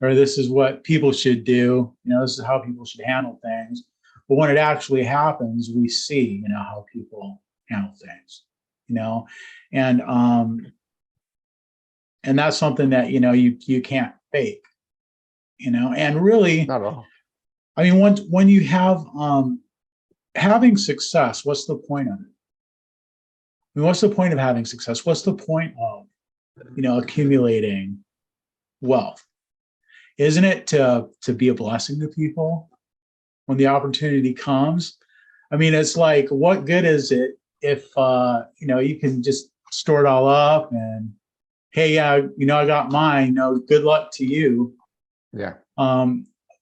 or this is what people should do. You know, this is how people should handle things. But when it actually happens, we see, you know, how people handle things, you know, and that's something that, you know, you can't fake, you know, and really, not at all. I mean, when you have having success, what's the point of it? I mean, what's the point of having success? What's the point of, you know, accumulating wealth? Isn't it to be a blessing to people when the opportunity comes? I mean, it's like, what good is it if you know, you can just store it all up and, hey, yeah, you know, I got mine. No, good luck to you. Yeah.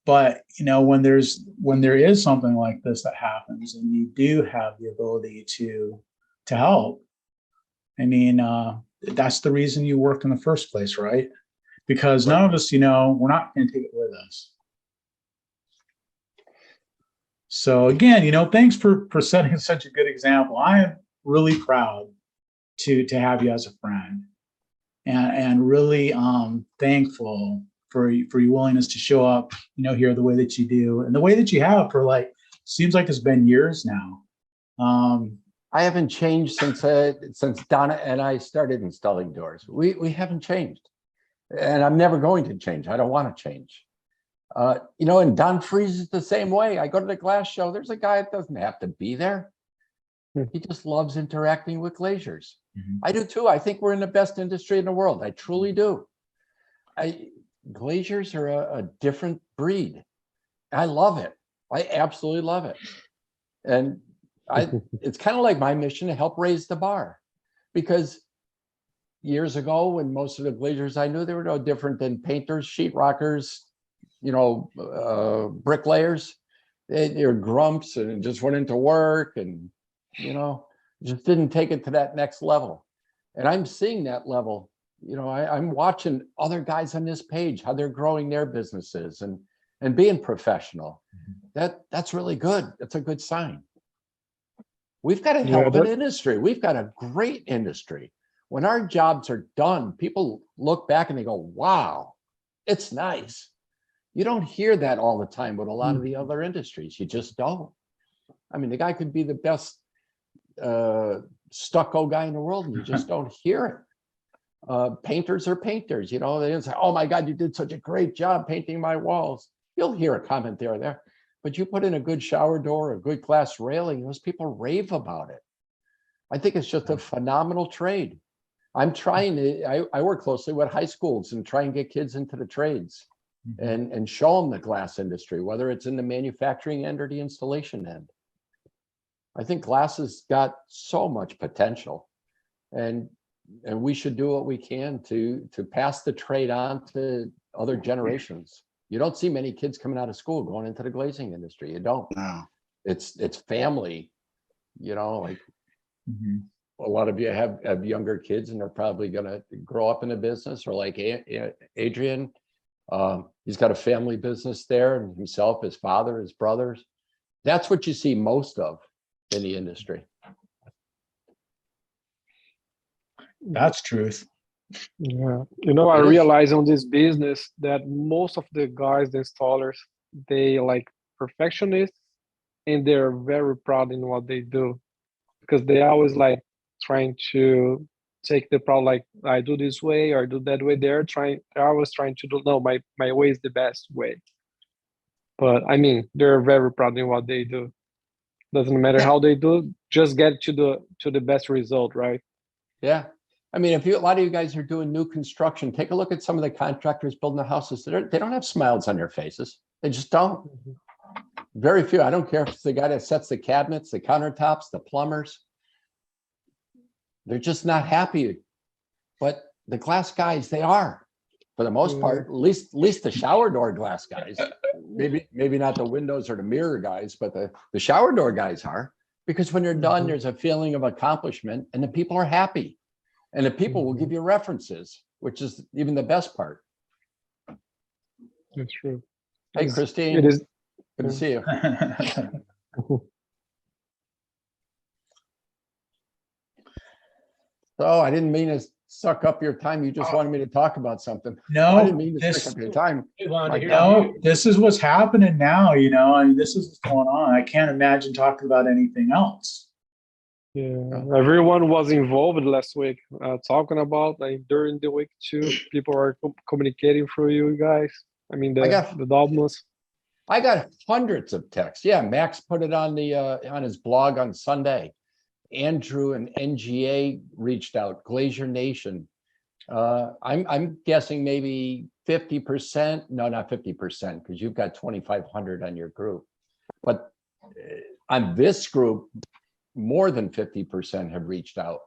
But you know, when there is something like this that happens, and you do have the ability to help, I mean, that's the reason you work in the first place, right? Because none of us, you know, we're not going to take it with us. So again, you know, thanks for setting such a good example. I am really proud to have you as a friend, and really thankful for your willingness to show up, you know, here the way that you do, and the way that you have for, like, seems like it's been years now. I haven't changed since Donna and I started installing doors. We haven't changed, and I'm never going to change. I don't want to change. You know, and Don Freeze is the same way. I go to the glass show. There's a guy that doesn't have to be there. He just loves interacting with glaziers. Mm-hmm. I do too. I think we're in the best industry in the world. I truly do. glaziers are a different breed. I love it. I absolutely love it. And it's kind of like my mission to help raise the bar, because years ago, when most of the glaziers I knew, they were no different than painters, sheetrockers, bricklayers. They were grumps and just went into work and, just didn't take it to that next level. And I'm seeing that level. I'm watching other guys on this page, how they're growing their businesses and being professional. That's really good. That's a good sign. We've got a hell of an industry. We've got a great industry. When our jobs are done, people look back and they go, wow, it's nice. You don't hear that all the time with a lot of the other industries. You just don't. I mean, the guy could be the best stucco guy in the world, and you just don't hear it. Painters are painters, they don't say, oh my God, you did such a great job painting my walls. You'll hear a comment there or there, but you put in a good shower door, a good glass railing, those people rave about it. I think it's just a phenomenal trade. I'm trying to, I work closely with high schools and try and get kids into the trades and show them the glass industry, whether it's in the manufacturing end or the installation end. I think glass has got so much potential, and we should do what we can to pass the trade on to other generations. You don't see many kids coming out of school going into the glazing industry. You don't. No. It's family, like a lot of you have younger kids and they're probably going to grow up in a business, or like Adrian, he's got a family business there, and himself, his father, his brothers. That's what you see most of in the industry. That's truth. Yeah. I realize on this business that most of the guys, the installers, they like perfectionists, and they're very proud in what they do, because they always like trying to take the problem, like I do this way or I do that way. They're always trying to do, no, my way is the best way. But I mean, they're very proud in what they do. Doesn't matter how they do, just get to the best result, right? Yeah. I mean, a lot of you guys are doing new construction, take a look at some of the contractors building the houses. They don't have smiles on their faces. They just don't. Very few. I don't care if it's the guy that sets the cabinets, the countertops, the plumbers. They're just not happy. But the glass guys, they are, for the most part, at least the shower door glass guys. Maybe not the windows or the mirror guys, but the shower door guys are. Because when you're done, there's a feeling of accomplishment, and the people are happy. And the people will give you references, which is even the best part. That's true. Hey, Christine. It is. Good to see you. So I didn't mean to suck up your time. You just wanted me to talk about something. No, I didn't mean to suck up your time. No, this is what's happening now, and this is what's going on. I can't imagine talking about anything else. Yeah, everyone was involved last week, talking about, like, during the week too. People are communicating through you guys. I mean, the Dolmans. I got hundreds of texts. Yeah, Max put it on on his blog on Sunday. Andrew and NGA reached out. Glazier Nation. I'm guessing maybe 50%. No, not 50%, because you've got 2,500 on your group. But on this group, more than 50% have reached out.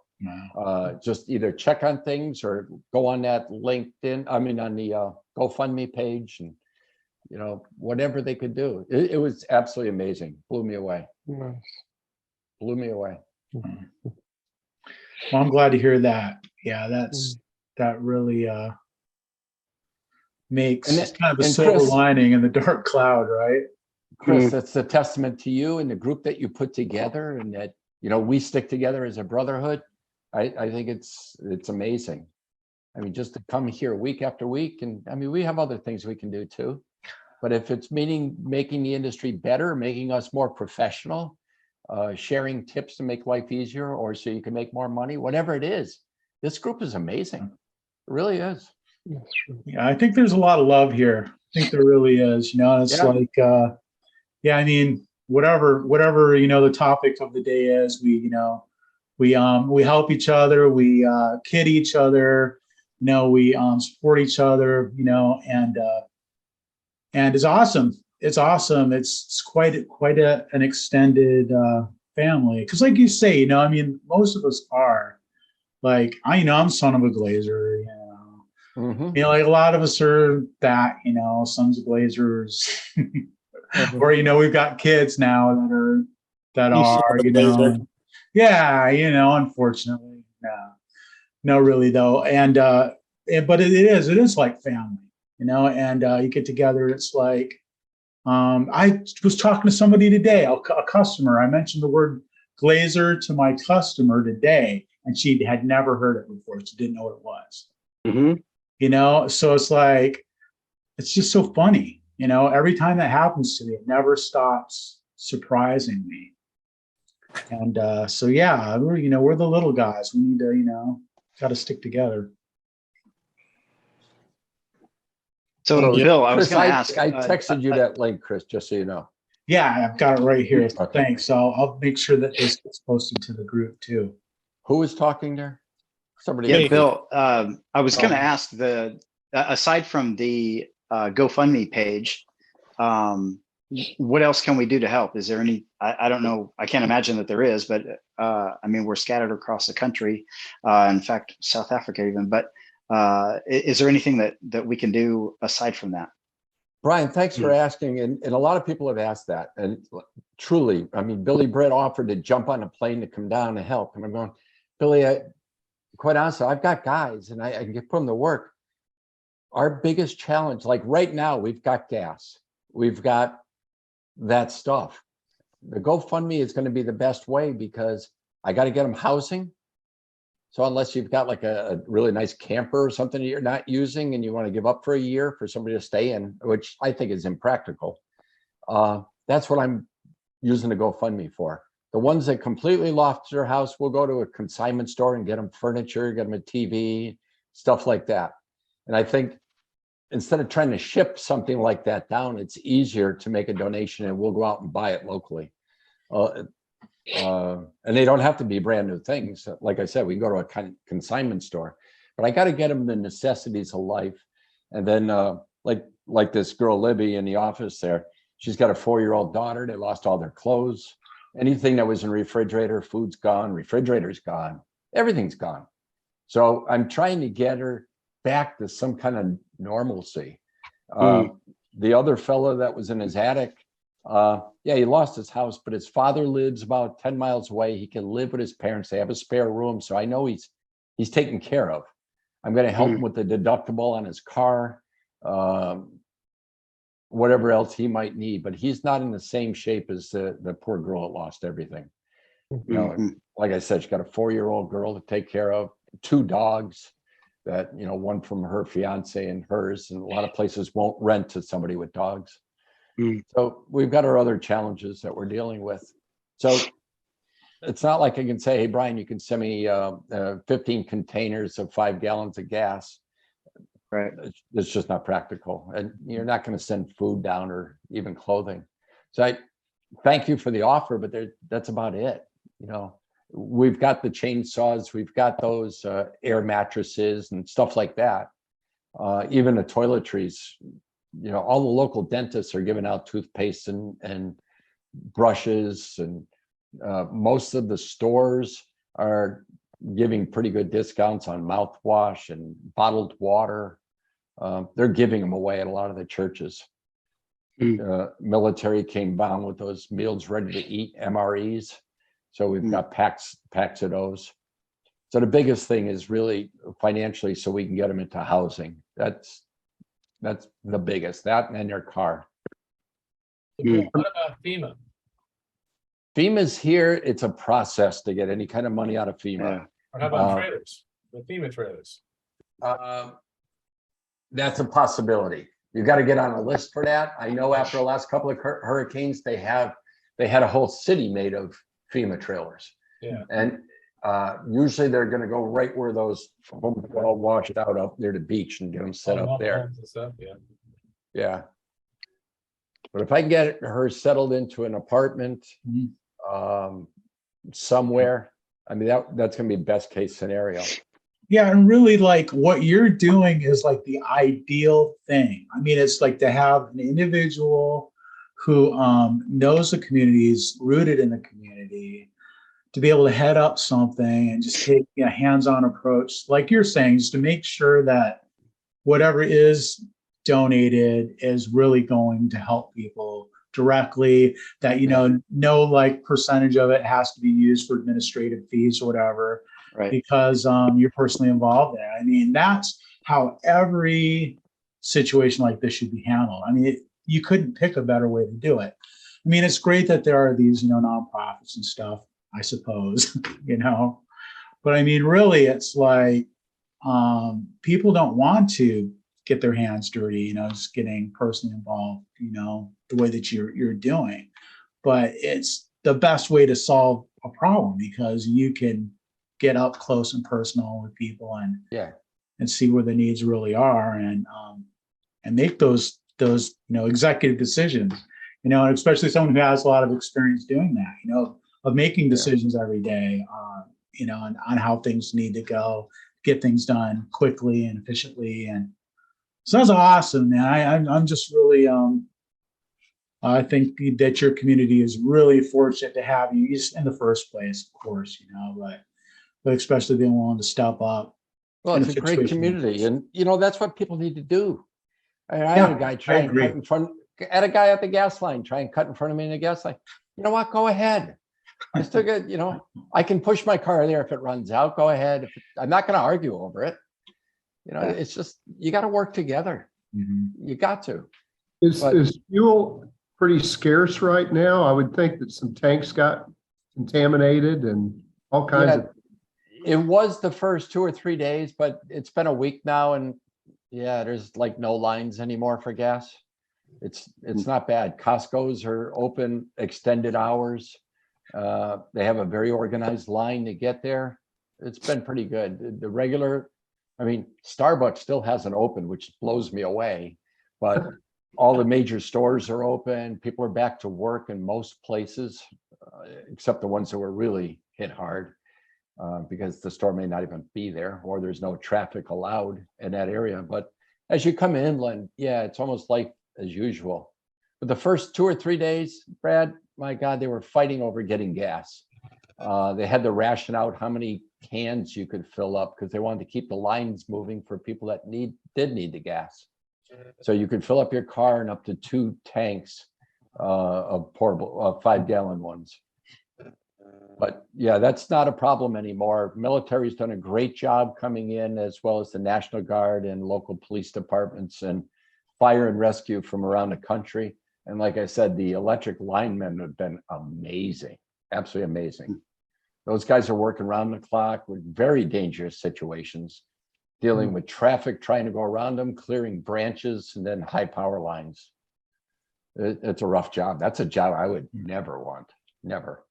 Just either check on things or go on that LinkedIn, on the GoFundMe page, and whatever they could do. It was absolutely amazing. Blew me away. Nice. Blew me away. Well, I'm glad to hear that. Yeah, that really makes kind of a silver lining in the dark cloud, right? Chris, that's a testament to you and the group that you put together, and that we stick together as a brotherhood. I think it's amazing. I mean, just to come here week after week, and I mean, we have other things we can do too, but if it's making the industry better, making us more professional, sharing tips to make life easier, or so you can make more money, whatever it is, this group is amazing. It really is. That's true. Yeah, I think there's a lot of love here. I think there really is. It's like, I mean, whatever the topic of the day is, we help each other, we kid each other, we support each other, and it's awesome. It's awesome. It's quite an extended family. Because like you say, most of us are. Like I'm son of a glazer. Like a lot of us are that. Sons of glazers. Or we've got kids now that are. Yeah, unfortunately, no, really though, and but it is like family, and you get together. It's like I was talking to somebody today, a customer. I mentioned the word glazer to my customer today, and she had never heard it before. She didn't know what it was. So it's like it's just so funny. Every time that happens to me, it never stops surprising me. And so yeah, we're the little guys. We need to got to stick together. So Bill, I was Chris, going to ask. I texted you that link, Chris, just so you know. Yeah, I've got it right here. Okay. Thanks. I'll make sure that this gets posted to the group too. Who was talking there? Somebody. Yeah, Bill. I was going to ask aside from the GoFundMe page, what else can we do to help? Is there any? I don't know. I can't imagine that there is, but we're scattered across the country. In fact, South Africa even. But is there anything that we can do aside from that? Brian, thanks for asking. And a lot of people have asked that. And truly, Billy Britt offered to jump on a plane to come down and help. And I'm going, Billy, quite honestly, I've got guys and I can put them to work. Our biggest challenge, like right now, we've got gas. We've got that stuff. The GoFundMe is going to be the best way because I got to get them housing. So unless you've got like a really nice camper or something that you're not using and you want to give up for a year for somebody to stay in, which I think is impractical, that's what I'm using the GoFundMe for. The ones that completely lost their house, we'll go to a consignment store and get them furniture, get them a TV, stuff like that. And I think instead of trying to ship something like that down, it's easier to make a donation and we'll go out and buy it locally. And they don't have to be brand new things. Like I said, we can go to a consignment store, but I got to get them the necessities of life. And then like this girl, Libby, in the office there, she's got a 4-year-old daughter. They lost all their clothes. Anything that was in the refrigerator, food's gone, refrigerator's gone, everything's gone. So I'm trying to get her back to some kind of normalcy. The other fellow that was in his attic, he lost his house, but his father lives about 10 miles away. He can live with his parents. They have a spare room. So I know he's taken care of. I'm going to help him with the deductible on his car, whatever else he might need, but he's not in the same shape as the poor girl that lost everything. Like I said, she's got a 4-year-old girl to take care of, 2 dogs that, one from her fiance and hers, and a lot of places won't rent to somebody with dogs. So we've got our other challenges that we're dealing with. So it's not like I can say, hey, Brian, you can send me 15 containers of 5 gallons of gas. Right. It's just not practical. And you're not going to send food down or even clothing. So I thank you for the offer, but that's about it. We've got the chainsaws, we've got those air mattresses and stuff like that. Even the toiletries. All the local dentists are giving out toothpaste and brushes, and most of the stores are giving pretty good discounts on mouthwash and bottled water. They're giving them away at a lot of the churches. Military came down with those meals ready to eat, MREs. So we've got packs of those. So the biggest thing is really financially, so we can get them into housing. That's the biggest, that and their car. What about FEMA? FEMA's here. It's a process to get any kind of money out of FEMA. Yeah. Or how about trailers? The FEMA trailers? That's a possibility. You got to get on a list for that. I know after the last couple of hurricanes, they had a whole city made of FEMA trailers. Yeah. And usually they're going to go right where those homes are all washed out up near the beach and get them set up there. Stuff, yeah. But if I can get her settled into an apartment somewhere, that's going to be best case scenario. Yeah, and really like what you're doing is like the ideal thing. I mean, it's like to have an individual who knows the community, is rooted in the community, to be able to head up something and just take a hands-on approach, like you're saying, just to make sure that whatever is donated is really going to help people directly, that, you know, no like percentage of it has to be used for administrative fees or whatever, Right. because you're personally involved in it. I mean, that's how every situation like this should be handled. I mean, you couldn't pick a better way to do it. I mean, it's great that there are these, you know, nonprofits and stuff, I suppose, you know, but I mean, really, it's like people don't want to get their hands dirty, you know, just getting personally involved, you know, the way that you're doing. But it's the best way to solve a problem, because you can get up close and personal with people and see where the needs really are, and make those you know, executive decisions, you know, and especially someone who has a lot of experience doing that, you know, of making decisions every day, you know, on how things need to go, get things done quickly and efficiently. And so that's awesome, man. I'm just really, I think that your community is really fortunate to have you just in the first place, of course, you know, but especially being willing to step up. Well, it's a great community, and you know, that's what people need to do. I had a guy try and cut in front, at a guy at the gas line, try and cut in front of me in the gas line. You know what? Go ahead. I still get, you know, I can push my car there if it runs out. Go ahead. I'm not going to argue over it. You know, it's just, you got to work together. You got to. Is fuel pretty scarce right now? I would think that some tanks got contaminated and all kinds of. It was the first 2 or 3 days, but it's been a week now, and yeah, there's like no lines anymore for gas. It's not bad. Costco's are open extended hours. They have a very organized line to get there. It's been pretty good. The regular, I mean, Starbucks still hasn't opened, which blows me away, but all the major stores are open. People are back to work in most places, except the ones that were really hit hard, because the store may not even be there, or there's no traffic allowed in that area. But as you come inland, yeah, it's almost like as usual. But the first 2 or 3 days, Brad, my God, they were fighting over getting gas. They had to ration out how many cans you could fill up, because they wanted to keep the lines moving for people that did need the gas. So you could fill up your car in up to 2 tanks of portable 5-gallon ones. But yeah, that's not a problem anymore. Military's done a great job coming in, as well as the National Guard and local police departments and fire and rescue from around the country. And like I said, the electric linemen have been amazing, absolutely amazing. Those guys are working around the clock with very dangerous situations, dealing with traffic, trying to go around them, clearing branches, and then high power lines. It's a rough job. That's a job I would never want, never.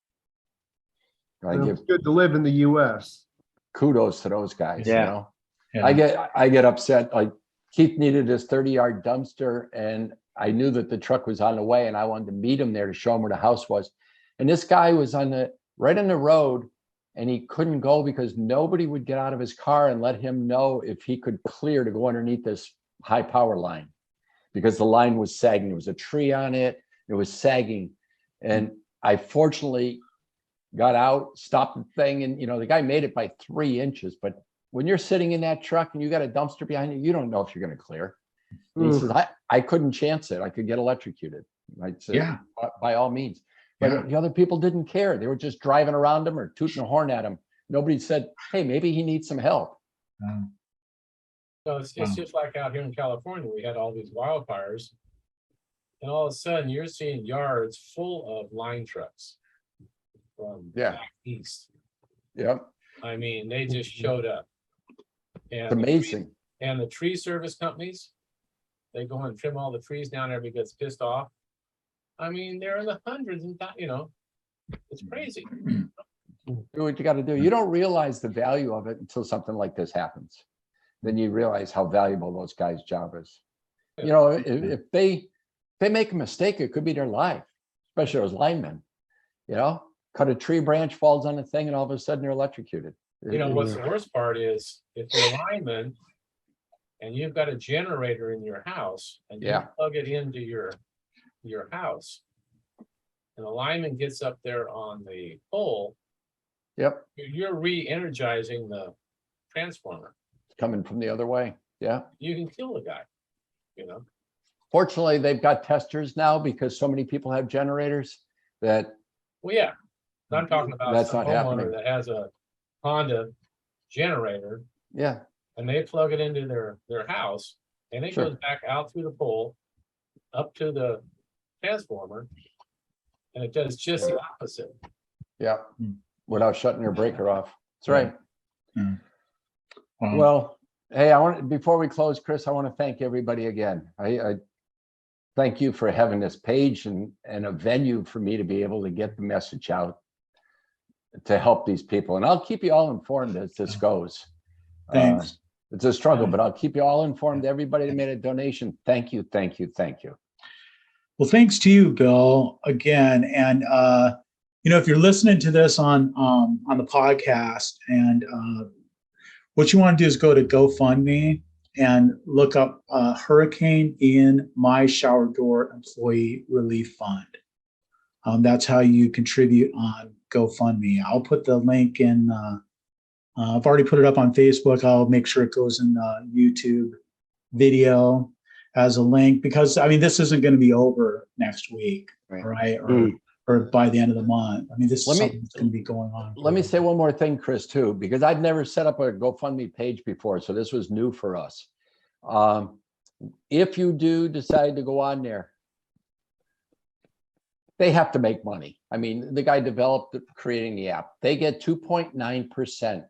It's good to live in the US. Kudos to those guys, you know? Yeah. I get upset. Like Keith needed his 30-yard dumpster, and I knew that the truck was on the way, and I wanted to meet him there to show him where the house was. And this guy was right on the road, and he couldn't go because nobody would get out of his car and let him know if he could clear to go underneath this high power line, because the line was sagging. There was a tree on it. It was sagging. And I fortunately got out, stopped the thing. And, you know, the guy made it by 3 inches. But when you're sitting in that truck and you got a dumpster behind you, you don't know if you're going to clear. And he says, I couldn't chance it. I could get electrocuted. I'd say, yeah, by all means. But the other people didn't care. They were just driving around him or tooting a horn at him. Nobody said, hey, maybe he needs some help. So it's just like out here in California, we had all these wildfires. And all of a sudden you're seeing yards full of line trucks from back east. Yep. I mean, they just showed up. And it's amazing. And the tree service companies, they go and trim all the trees down. Everybody gets pissed off. I mean, they're in the hundreds, and you know, it's crazy. Do what you got to do. You don't realize the value of it until something like this happens. Then you realize how valuable those guys' job is. You know, if they make a mistake, it could be their life, especially those linemen. You know, cut a tree branch, falls on the thing, and all of a sudden they're electrocuted. You know, what's the worst part is if you're a lineman and you've got a generator in your house and you plug it into your house and the lineman gets up there on the pole, you're re-energizing the transformer. Coming from the other way. Yeah. You can kill the guy, you know. Fortunately, they've got testers now because so many people have generators that. Well, yeah. I'm talking about That's some not homeowner happening. that has a Honda generator. Yeah. And they plug it into their house and it goes back out through the pole up to the transformer. And it does just the opposite. Yeah. Without shutting your breaker off. That's right. Yeah. Wow. Well, hey, before we close, Chris, I want to thank everybody again. I thank you for having this page and a venue for me to be able to get the message out to help these people. And I'll keep you all informed as this goes. Thanks. It's a struggle, but I'll keep you all informed. Everybody that made a donation, thank you, thank you, thank you. Well, thanks to you, Bill, again. And you know, if you're listening to this on the podcast, and what you want to do is go to GoFundMe and look up Hurricane Ian My Shower Door Employee Relief Fund. That's how you contribute on GoFundMe. I'll put the link in. I've already put it up on Facebook. I'll make sure it goes in YouTube video as a link, because I mean, this isn't going to be over next week, right? Or by the end of the month. I mean, this is something that's going to be going on. Let me say one more thing, Chris, too, because I've never set up a GoFundMe page before, so this was new for us. If you do decide to go on there, they have to make money. I mean, the guy developed creating the app. They get 2.9%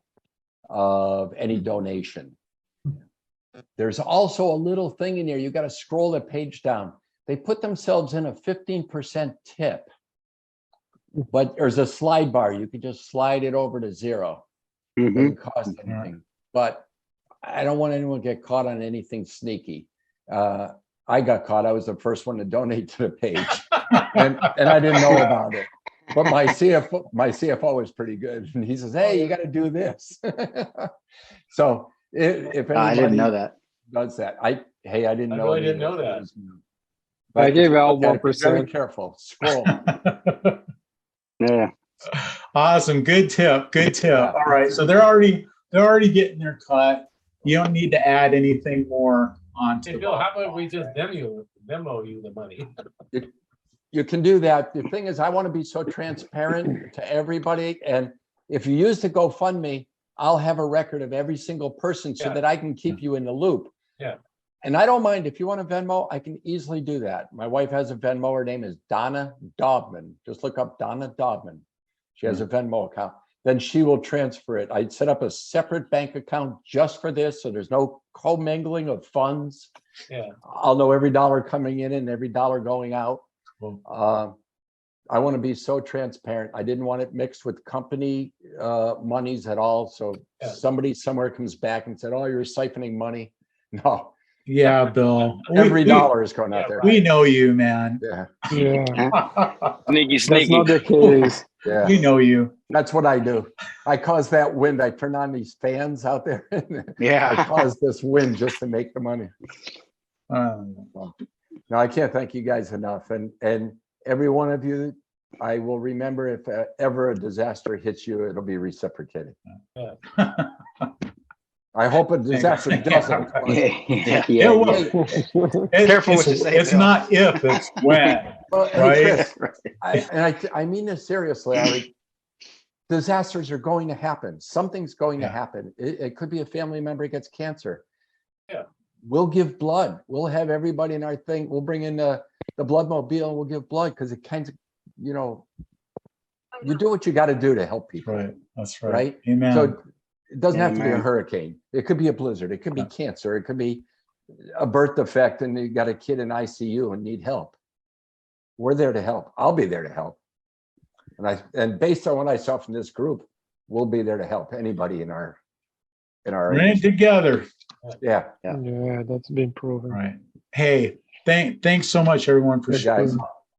of any donation. There's also a little thing in there. You got to scroll the page down. They put themselves in a 15% tip, but there's a slide bar. You can just slide it over to zero. It doesn't cost anything. But I don't want anyone to get caught on anything sneaky. I got caught. I was the first one to donate to the page, and I didn't know about it. But my CFO was pretty good, and he says, "Hey, you got to do this." So if I didn't know that. Does that? I didn't know. I didn't know that. But I gave out Very 1%. careful. Scroll. Yeah. Awesome. Good tip. Good tip. All right. So they're already getting their cut. You don't need to add anything more on to Hey, Bill, how about we just demo you the money? You can do that. The thing is, I want to be so transparent to everybody. And if you use the GoFundMe, I'll have a record of every single person so that I can keep you in the loop. Yeah. And I don't mind if you want a Venmo, I can easily do that. My wife has a Venmo. Her name is Donna Dobman. Just look up Donna Dobman. She has a Venmo account. Then she will transfer it. I'd set up a separate bank account just for this, so there's no commingling of funds. Yeah. I'll know every dollar coming in and every dollar going out. I want to be so transparent. I didn't want it mixed with company monies at all. So somebody somewhere comes back and said, "Oh, you're siphoning money." No. Yeah, Bill. Every dollar is going out there. We know you, man. Yeah. Sneaky. That's not the case. Yeah. We know you. That's what I do. I cause that wind. I turn on these fans out there. I cause this wind just to make the money. No, I can't thank you guys enough. And every one of you, I will remember if ever a disaster hits you, it'll be reciprocated. Yeah. I hope a disaster doesn't. Careful what you say. It's not if, it's when. Well, right? Chris, I mean this seriously, Ari. Disasters are going to happen. Something's going to happen. It could be a family member gets cancer. Yeah. We'll give blood. We'll have everybody in our thing. We'll bring in the blood mobile and we'll give blood because it kind of, you do what you got to do to help people. Right. That's right. Right. Amen. So it doesn't have to be a hurricane. It could be a blizzard. It could be cancer. It could be a birth defect and you got a kid in ICU and need help. We're there to help. I'll be there to help. And based on what I saw from this group, we'll be there to help anybody in our We're in it together. Yeah. Yeah, that's been proven. Right. Hey, thanks so much everyone for Good guys. sharing.